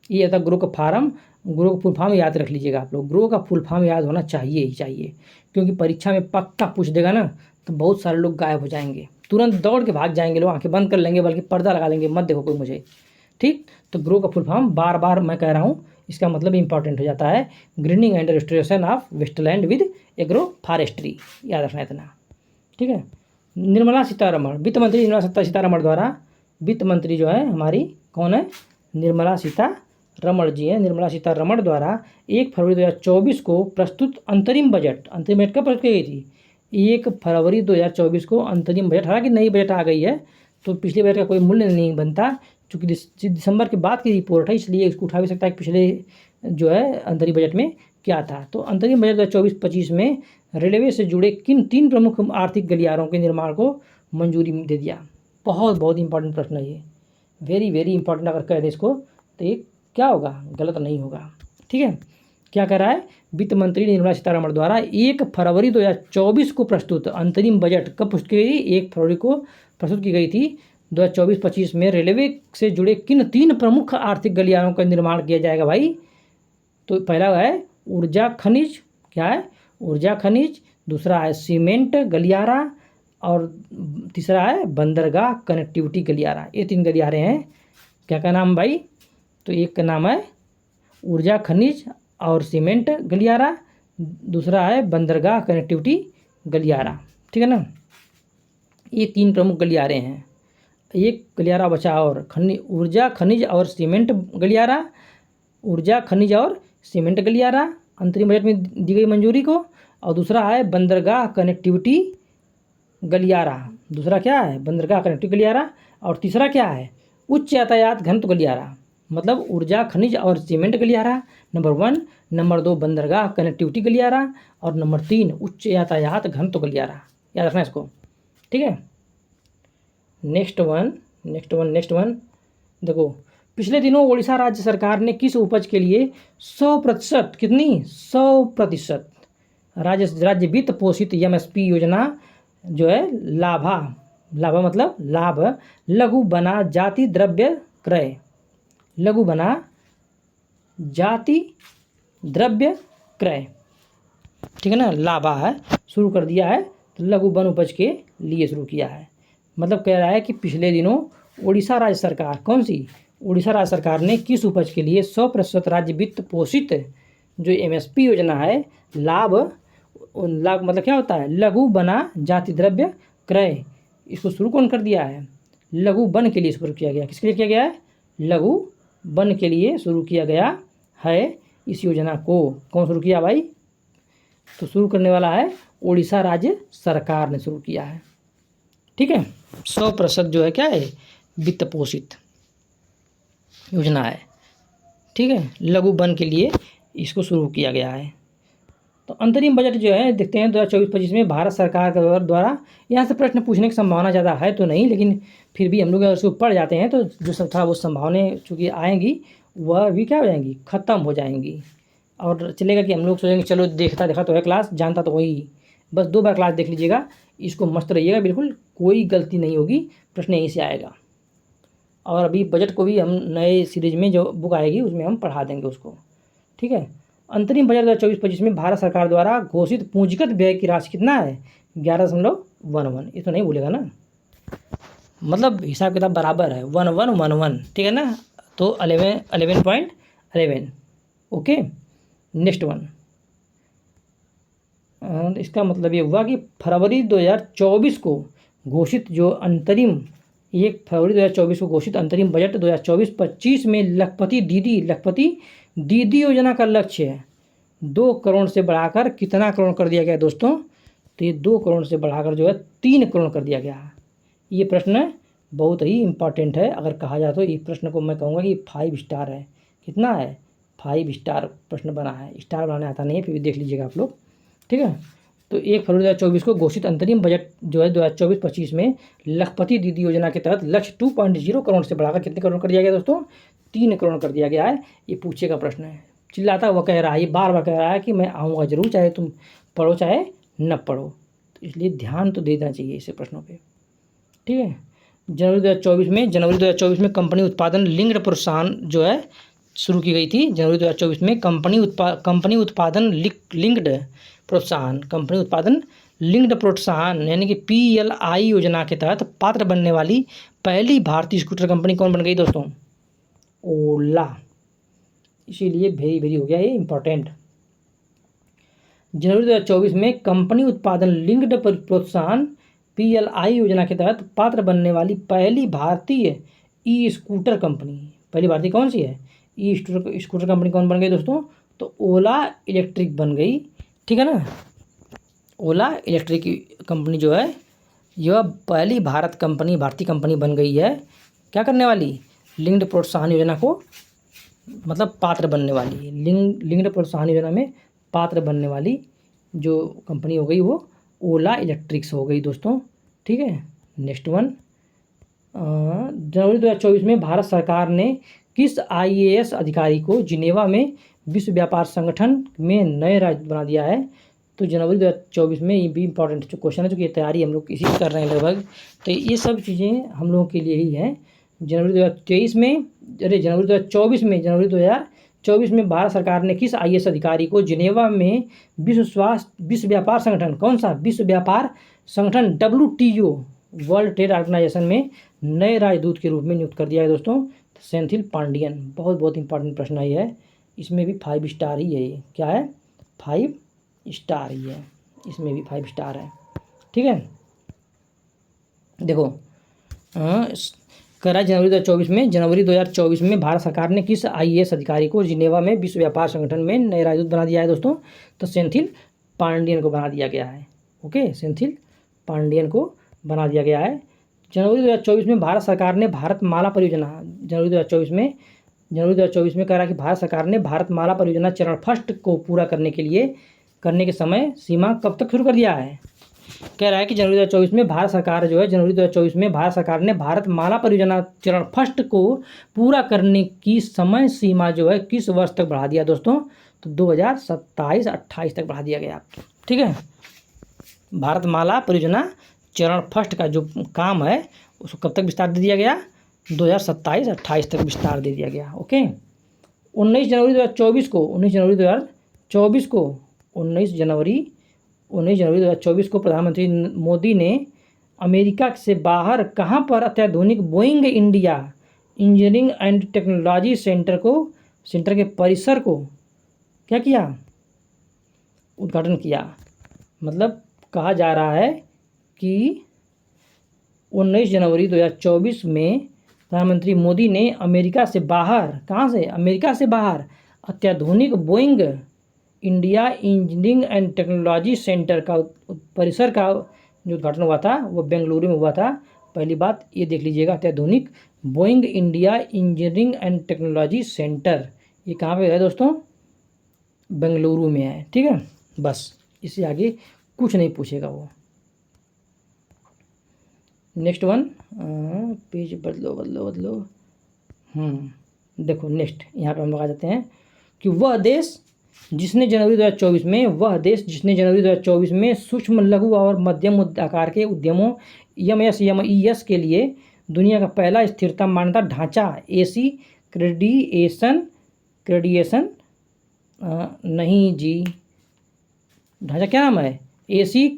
ये था ग्रो का फार्म ग्रो का फुल फॉर्म याद रख लीजिएगा आप लोग, ग्रो का फुल फॉर्म याद होना चाहिए ही चाहिए, क्योंकि परीक्षा में पक्का पूछ देगा ना तो बहुत सारे लोग गायब हो जाएंगे, तुरंत दौड़ के भाग जाएंगे लोग, आंखें बंद कर लेंगे, बल्कि पर्दा लगा लेंगे, मत देखो कोई मुझे, ठीक। तो ग्रो का फुल फॉर्म बार बार मैं कह रहा हूँ, इसका मतलब इंपॉर्टेंट हो जाता है, greening and restoration of wasteland with agroforestry, याद रखना इतना, ठीक है। निर्मला सीतारमण, वित्त मंत्री निर्मला सीतारमण द्वारा, वित्त मंत्री जो है हमारी कौन है, निर्मला सीतारमण जी हैं। निर्मला सीतारमण द्वारा 1 फरवरी 2024 को प्रस्तुत अंतरिम बजट कब प्रस्तुत की गई थी, 1 फरवरी 2024 को अंतरिम बजट, हालांकि नई बजट आ गई है तो पिछले बजट का कोई मूल्य नहीं बनता, चूँकि दिसंबर के बाद की रिपोर्ट है, इसलिए इसको उठा भी सकता है कि पिछले जो है अंतरिम बजट में क्या था। तो अंतरिम बजट 2024-25 में रेलवे से जुड़े किन 3 प्रमुख आर्थिक गलियारों के निर्माण को मंजूरी दे दिया। बहुत इंपॉर्टेंट प्रश्न है ये, वेरी इंपॉर्टेंट, अगर कह दें इसको तो ये क्या होगा, गलत नहीं होगा, ठीक है। क्या कह रहा है, वित्त मंत्री निर्मला सीतारमण द्वारा 1 फरवरी 2024 को प्रस्तुत अंतरिम बजट कब प्रस्तुत की गई, 1 फरवरी को प्रस्तुत की गई थी 2024-25 में रेलवे से जुड़े किन 3 प्रमुख आर्थिक गलियारों का निर्माण किया जाएगा भाई। तो पहला है ऊर्जा खनिज, क्या है, ऊर्जा खनिज, दूसरा है सीमेंट गलियारा, और तीसरा है बंदरगाह कनेक्टिविटी गलियारा। ये 3 गलियारे हैं, क्या नाम भाई, तो एक का नाम है ऊर्जा खनिज और सीमेंट गलियारा, दूसरा है बंदरगाह कनेक्टिविटी गलियारा, ठीक है ना। ये 3 प्रमुख गलियारे हैं, एक गलियारा बचा और ऊर्जा खनिज और सीमेंट गलियारा, ऊर्जा खनिज और सीमेंट गलियारा अंतरिम बजट में दी गई मंजूरी को, और दूसरा है बंदरगाह कनेक्टिविटी गलियारा, दूसरा क्या है बंदरगाह कनेक्टिविटी गलियारा, और तीसरा क्या है उच्च यातायात घनत्व गलियारा, मतलब ऊर्जा खनिज और सीमेंट गलियारा नंबर 1, नंबर 2 बंदरगाह कनेक्टिविटी गलियारा, और नंबर 3 उच्च यातायात घनत्व गलियारा, याद रखना इसको, ठीक है। नेक्स्ट वन देखो, पिछले दिनों उड़ीसा राज्य सरकार ने किस उपज के लिए 100% कितनी 100% राज्य वित्त पोषित MSP योजना जो है लाभा मतलब लाभ लघु बना जाति द्रव्य क्रय, लघु बना जाति द्रव्य क्रय, ठीक है ना, लाभा है शुरू कर दिया है, तो लघु वन उपज के लिए शुरू किया है। मतलब कह रहा है कि पिछले दिनों उड़ीसा राज्य सरकार, कौन सी, उड़ीसा राज्य सरकार ने किस उपज के लिए 100% राज्य वित्त पोषित जो MSP योजना है, लाभ मतलब क्या होता है, लघु बना जाति द्रव्य क्रय, इसको शुरू कौन कर दिया है, लघु वन के लिए शुरू किया गया। किसके लिए किया गया है, लघु वन के लिए शुरू किया गया है। इस योजना को कौन शुरू किया भाई, तो शुरू करने वाला है उड़ीसा राज्य सरकार ने शुरू किया है, ठीक है। 100% जो है क्या है, वित्त पोषित योजना है, ठीक है, लघु वन के लिए इसको शुरू किया गया है। तो अंतरिम बजट जो है देखते हैं 2024-25 में भारत सरकार के द्वारा, यहाँ से प्रश्न पूछने की संभावना ज़्यादा है तो नहीं, लेकिन फिर भी हम लोग अगर उसको पढ़ जाते हैं तो जो सब था वो संभावनाएं चूँकि आएंगी वह भी क्या हो जाएंगी, ख़त्म हो जाएंगी, और चलेगा कि हम लोग सोचेंगे चलो देखा तो है क्लास, जानता तो वही, बस 2 बार क्लास देख लीजिएगा, इसको मस्त रहिएगा, बिल्कुल कोई गलती नहीं होगी, प्रश्न यहीं से आएगा। और अभी बजट को भी हम नए सीरीज में जो बुक आएगी उसमें हम पढ़ा देंगे उसको, ठीक है। अंतरिम बजट 2024-25 में भारत सरकार द्वारा घोषित पूंजीगत व्यय की राशि कितना है, 11.11, ये तो नहीं भूलेगा ना, मतलब हिसाब किताब बराबर है 1111, ठीक है ना, तो 11.11, ओके। नेक्स्ट वन, इसका मतलब ये हुआ कि फरवरी 2024 को घोषित जो अंतरिम 1 फरवरी 2024 को घोषित अंतरिम बजट 2024-25 में लखपति दीदी योजना का लक्ष्य है 2 करोड़ से बढ़ाकर कितना करोड़ कर दिया गया दोस्तों, तो ये 2 करोड़ से बढ़ाकर जो है 3 करोड़ कर दिया गया। ये प्रश्न बहुत ही इम्पॉर्टेंट है, अगर कहा जाए तो इस प्रश्न को मैं कहूँगा कि 5 स्टार है, कितना है 5 स्टार प्रश्न बना है, स्टार बनाने आता नहीं है, फिर भी देख लीजिएगा आप लोग, ठीक है। तो 1 फरवरी 2024 को घोषित अंतरिम बजट जो है 2024-25 में लखपति दीदी योजना के तहत लक्ष्य 2.0 करोड़ से बढ़ाकर कितने करोड़ कर दिया गया दोस्तों, 3 करोड़ कर दिया गया है। ये पूछेगा प्रश्न है, चिल्लाता हुआ कह रहा है, ये बार बार कह रहा है कि मैं आऊँगा जरूर, चाहे तुम पढ़ो चाहे न पढ़ो, तो इसलिए ध्यान तो देना चाहिए इसे प्रश्नों पर, ठीक है। जनवरी 2024 में कंपनी उत्पादन लिंक्ड प्रोत्साहन जो है शुरू की गई थी जनवरी 2024 में कंपनी उत्पादन लिंक्ड प्रोत्साहन, कंपनी उत्पादन लिंक्ड प्रोत्साहन यानी कि PLI योजना के तहत पात्र बनने वाली पहली भारतीय स्कूटर कंपनी कौन बन गई दोस्तों? ओला। इसीलिए वेरी वेरी हो गया ये इंपॉर्टेंट। जनवरी 2024 में कंपनी उत्पादन लिंक्ड प्रोत्साहन PLI योजना के तहत पात्र बनने वाली पहली भारतीय ई स्कूटर कंपनी, पहली भारतीय कौन सी है? ई स्कूटर कंपनी कौन बन गई दोस्तों? तो ओला इलेक्ट्रिक बन गई, ठीक है ना। ओला इलेक्ट्रिक कंपनी जो है यह पहली भारतीय कंपनी बन गई है, क्या करने वाली? लिंक्ड प्रोत्साहन योजना को मतलब पात्र बनने वाली, लिंक्ड प्रोत्साहन योजना में पात्र बनने वाली जो कंपनी हो गई वो ओला इलेक्ट्रिक्स हो गई दोस्तों, ठीक है। नेक्स्ट वन, जनवरी 2024 में भारत सरकार ने किस IAS अधिकारी को जिनेवा में विश्व व्यापार संगठन में नए राज्य बना दिया है? तो जनवरी 2024 में ये भी इंपॉर्टेंट जो क्वेश्चन है, जो कि तैयारी हम लोग इसी से कर रहे हैं लगभग, तो ये सब चीज़ें हम लोगों के लिए ही हैं। जनवरी 2024 में भारत सरकार ने किस IAS अधिकारी को जिनेवा में विश्व व्यापार संगठन, कौन सा? विश्व व्यापार संगठन WTO वर्ल्ड ट्रेड ऑर्गेनाइजेशन में नए राजदूत के रूप में नियुक्त कर दिया है दोस्तों? सेंथिल पांडियन। बहुत इंपॉर्टेंट प्रश्न आई है, इसमें भी 5 स्टार ही है। ये क्या है? 5 स्टार ही है, इसमें भी 5 स्टार है, ठीक है। देखो करा जनवरी 2024 में भारत सरकार ने किस IAS अधिकारी को जिनेवा में विश्व व्यापार संगठन में नए राजदूत बना दिया है दोस्तों? तो सेंथिल पांडियन को बना दिया गया है। ओके, सेंथिल पांडियन को बना दिया गया है। जनवरी 2024 में भारत सरकार ने भारतमाला परियोजना, जनवरी 2024 में कह रहा है कि भारत सरकार ने भारतमाला परियोजना चरण फर्स्ट को पूरा करने के समय सीमा कब तक शुरू कर दिया है? कह रहा है कि जनवरी 2024 में भारत सरकार ने भारतमाला परियोजना चरण फर्स्ट को पूरा करने की समय सीमा जो है किस वर्ष तक बढ़ा दिया दोस्तों? तो 2027-28 तक बढ़ा दिया गया, ठीक है। भारतमाला परियोजना चरण फर्स्ट का जो काम है उसको कब तक विस्तार दे दिया गया? 2027-28 तक विस्तार दे दिया गया। ओके, 19 जनवरी 2024 को प्रधानमंत्री मोदी ने अमेरिका से बाहर कहाँ पर अत्याधुनिक Boeing India engineering and technology centre के परिसर को क्या किया? उद्घाटन किया। मतलब कहा जा रहा है कि 19 जनवरी 2024 में प्रधानमंत्री मोदी ने अमेरिका से बाहर, कहाँ से? अमेरिका से बाहर अत्याधुनिक Boeing India engineering and technology centre का परिसर का जो उद्घाटन हुआ था वो बेंगलुरु में हुआ था। पहली बात ये देख लीजिएगा, अत्याधुनिक Boeing India engineering and technology centre, ये कहाँ पे है दोस्तों? बेंगलुरु में है, ठीक है। बस इससे आगे कुछ नहीं पूछेगा वो। नेक्स्ट वन, पेज बदलो। देखो नेक्स्ट यहाँ पे हम लोग आ जाते हैं कि वह देश जिसने जनवरी 2024 में सूक्ष्म लघु और मध्यम आकार के उद्यमों MSMEs के लिए दुनिया का पहला स्थिरता मान्यता ढांचा AC क्रेडिएशन नहीं जी, ढांचा क्या नाम है? AC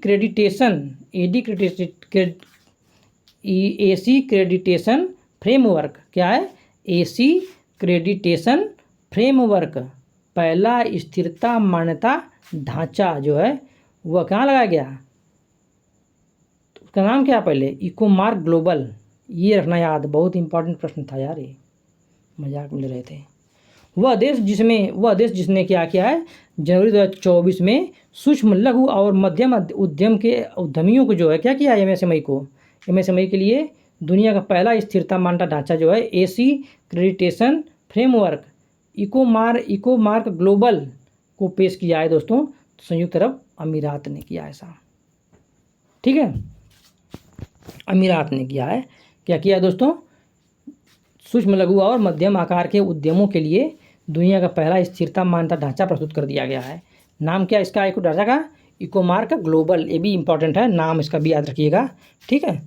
accreditation framework. क्या है? AC क्रेडिटेशन फ्रेमवर्क, पहला स्थिरता मान्यता ढांचा जो है वह कहाँ लगाया गया? उसका नाम क्या? पहले इकोमार्क ग्लोबल, ये रखना याद, बहुत इंपॉर्टेंट प्रश्न था यार, ये मजाक मिल रहे थे। वह देश जिसने क्या किया है जनवरी 2024 में सूक्ष्म लघु और मध्यम उद्यम के उद्यमियों को जो है क्या किया? MSME के लिए दुनिया का पहला स्थिरता मान्यता ढांचा जो है AC accreditation framework Ecomark global को पेश किया है दोस्तों, संयुक्त अरब अमीरात ने किया ऐसा, ठीक है। अमीरात ने किया है। क्या किया है दोस्तों? सूक्ष्म लघु और मध्यम आकार के उद्यमों के लिए दुनिया का पहला स्थिरता मान्यता ढांचा प्रस्तुत कर दिया गया है। नाम क्या इसका? इको ढांचा का इकोमार्क ग्लोबल, ये भी इंपॉर्टेंट है, नाम इसका भी याद रखिएगा, ठीक है।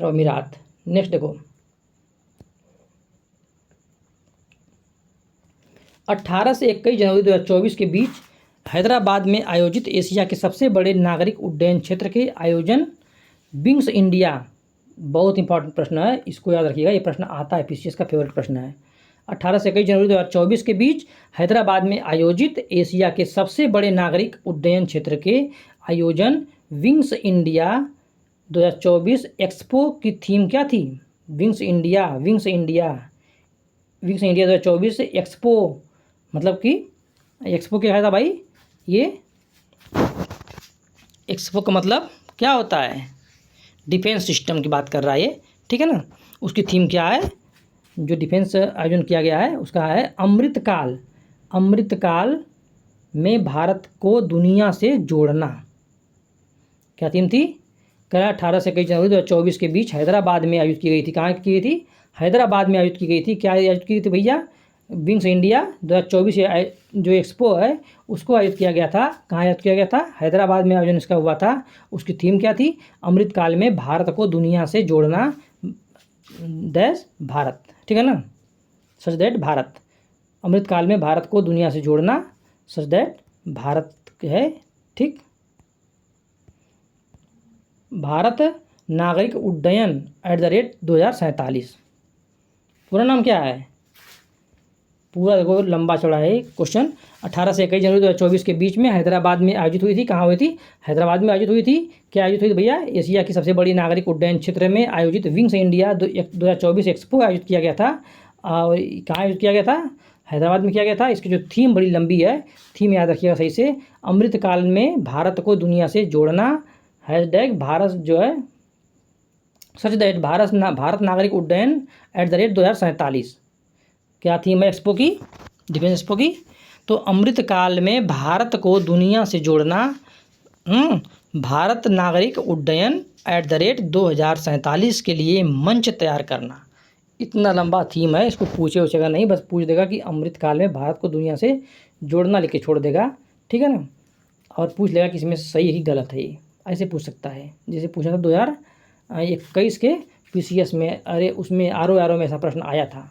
अमीरात। नेक्स्ट देखो, 18 से 21 जनवरी 2024 के बीच हैदराबाद में आयोजित एशिया के सबसे बड़े नागरिक उड्डयन क्षेत्र के आयोजन विंग्स इंडिया। बहुत इंपॉर्टेंट प्रश्न है, इसको याद रखिएगा, ये प्रश्न आता है, पीसीएस का फेवरेट प्रश्न है। 18 से 21 जनवरी 2024 के बीच हैदराबाद में आयोजित एशिया के सबसे बड़े नागरिक उड्डयन क्षेत्र के आयोजन विंग्स इंडिया 2024 एक्सपो की थीम क्या थी? विंग्स इंडिया 2024 एक्सपो, मतलब कि एक्सपो क्या था भाई? ये एक्सपो का मतलब क्या होता है? डिफेंस सिस्टम की बात कर रहा है ये, ठीक है ना। उसकी थीम क्या है जो डिफेंस आयोजन किया गया है? उसका है अमृतकाल। अमृतकाल में भारत को दुनिया से जोड़ना। क्या थीम थी? कह रहा 18 से 21 जनवरी 2024 के बीच हैदराबाद में आयोजित की गई थी। कहाँ की गई थी? हैदराबाद में आयोजित की गई थी। क्या आयोजित की गई थी भैया? विंग्स इंडिया 2024 जो एक्सपो है उसको आयोजित किया गया था। कहाँ आयोजित किया गया था? हैदराबाद में आयोजन इसका हुआ था। उसकी थीम क्या थी? अमृतकाल में भारत को दुनिया से जोड़ना देश भारत, ठीक है ना, सच दैट भारत। अमृतकाल में भारत को दुनिया से जोड़ना सच दैट भारत है, ठीक। भारत नागरिक उड्डयन @2047। पूरा नाम क्या है? पूरा देखो लंबा चौड़ा है क्वेश्चन। 18 से 21 जनवरी 2024 के बीच में हैदराबाद में आयोजित हुई थी। कहाँ हुई थी? हैदराबाद में आयोजित हुई थी। क्या आयोजित हुई थी भैया? एशिया की सबसे बड़ी नागरिक उड्डयन क्षेत्र में आयोजित विंग्स इंडिया 2024 एक्सपो आयोजित किया गया था। और कहाँ आयोजित किया गया था? हैदराबाद में किया गया था। इसकी जो थीम बड़ी लंबी है, थीम याद रखिएगा सही से। अमृतकाल में भारत को दुनिया से जोड़ना #भारत जो है सच दैट भारत नागरिक उड्डयन @2047। क्या थीम है एक्सपो की? डिफेंस एक्सपो की। तो अमृतकाल में भारत को दुनिया से जोड़ना, भारत नागरिक उड्डयन @2047 के लिए मंच तैयार करना। इतना लंबा थीम है, इसको पूछेगा नहीं, बस पूछ देगा कि अमृतकाल में भारत को दुनिया से जोड़ना लिख के छोड़ देगा, ठीक है ना। और पूछ लेगा कि इसमें सही है कि गलत है, ये ऐसे पूछ सकता है। जैसे पूछा था 2021 के पीसीएस में, अरे उसमें आर में ऐसा प्रश्न आया था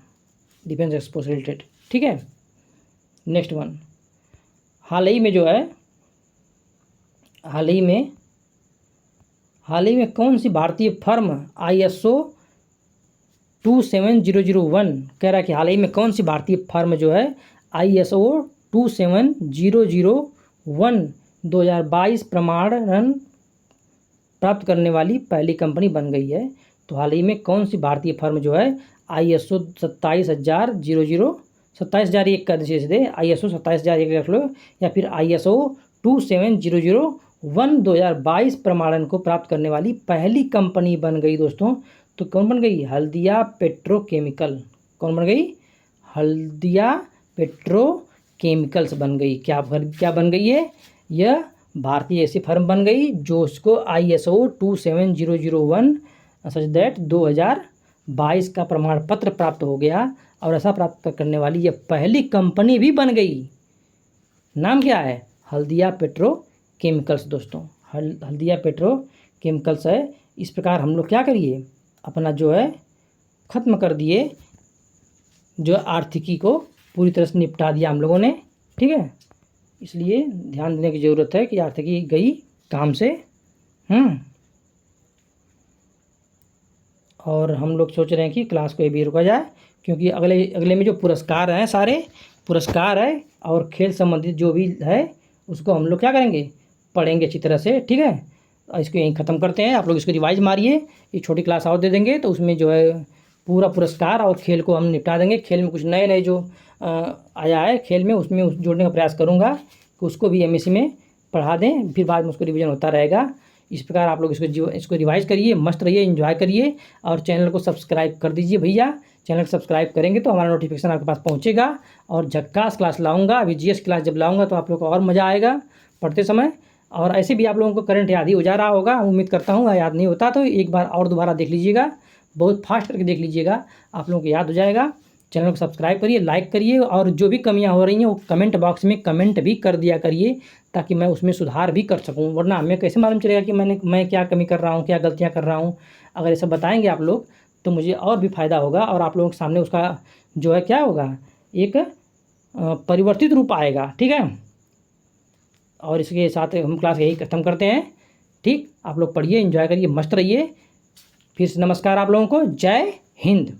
डिफेंस एक्सपो से रिलेटेड, ठीक है। नेक्स्ट वन, हाल ही में जो है, हाल ही में कौन सी भारतीय फर्म ISO 27001 कह रहा है कि हाल ही में कौन सी भारतीय फर्म जो है ISO 27001 2022 प्रमाणन प्राप्त करने वाली पहली कंपनी बन गई है। तो हाल ही में कौन सी भारतीय फर्म जो है ISO 27001 का दे, ISO 27001 रख लो, या फिर ISO 27001 2022 प्रमाणन को प्राप्त करने वाली पहली कंपनी बन गई दोस्तों। तो कौन बन गई? हल्दिया पेट्रोकेमिकल। कौन बन गई? हल्दिया पेट्रोकेमिकल्स बन गई। क्या बन गई है? यह भारतीय ऐसी फर्म बन गई जो उसको ISO 27001 सच दैट 2022 का प्रमाण पत्र प्राप्त हो गया, और ऐसा प्राप्त करने वाली यह पहली कंपनी भी बन गई। नाम क्या है? हल्दिया पेट्रोकेमिकल्स दोस्तों, हल्दिया पेट्रोकेमिकल्स है। इस प्रकार हम लोग क्या करिए, अपना जो है ख़त्म कर दिए, जो आर्थिकी को पूरी तरह से निपटा दिया हम लोगों ने, ठीक है। इसलिए ध्यान देने की ज़रूरत है कि आर्थिकी गई काम से। और हम लोग सोच रहे हैं कि क्लास को भी रुका जाए, क्योंकि अगले में जो पुरस्कार हैं, सारे पुरस्कार है और खेल संबंधित जो भी है उसको हम लोग क्या करेंगे, पढ़ेंगे अच्छी तरह से, ठीक है। इसको यहीं ख़त्म करते हैं। आप लोग इसको रिवाइज मारिए, ये छोटी क्लास और दे देंगे तो उसमें जो है पूरा पुरस्कार और खेल को हम निपटा देंगे। खेल में कुछ नए जो आया है खेल में, उसमें जोड़ने का प्रयास करूँगा कि उसको भी MSc में पढ़ा दें, फिर बाद में उसको रिवीजन होता रहेगा। इस प्रकार आप लोग इसको रिवाइज करिए, मस्त रहिए, एंजॉय करिए, और चैनल को सब्सक्राइब कर दीजिए भैया। चैनल को सब्सक्राइब करेंगे तो हमारा नोटिफिकेशन आपके पास पहुंचेगा। और झक्कास क्लास लाऊंगा, अभी GS क्लास जब लाऊंगा तो आप लोग को और मज़ा आएगा पढ़ते समय। और ऐसे भी आप लोगों को करंट याद ही हो जा रहा होगा, उम्मीद करता हूँ। याद नहीं होता तो एक बार और दोबारा देख लीजिएगा, बहुत फास्ट करके देख लीजिएगा, आप लोगों को याद हो जाएगा। चैनल को सब्सक्राइब करिए, लाइक करिए, और जो भी कमियां हो रही हैं वो कमेंट बॉक्स में कमेंट भी कर दिया करिए, ताकि मैं उसमें सुधार भी कर सकूं। वरना हमें कैसे मालूम चलेगा कि मैं क्या कमी कर रहा हूं, क्या गलतियां कर रहा हूं। अगर ये सब बताएंगे आप लोग तो मुझे और भी फ़ायदा होगा, और आप लोगों के सामने उसका जो है क्या होगा, एक परिवर्तित रूप आएगा। ठीक है, और इसके साथ हम क्लास यही ख़त्म करते हैं। ठीक, आप लोग पढ़िए, एंजॉय करिए, मस्त रहिए। फिर से नमस्कार आप लोगों को। जय हिंद।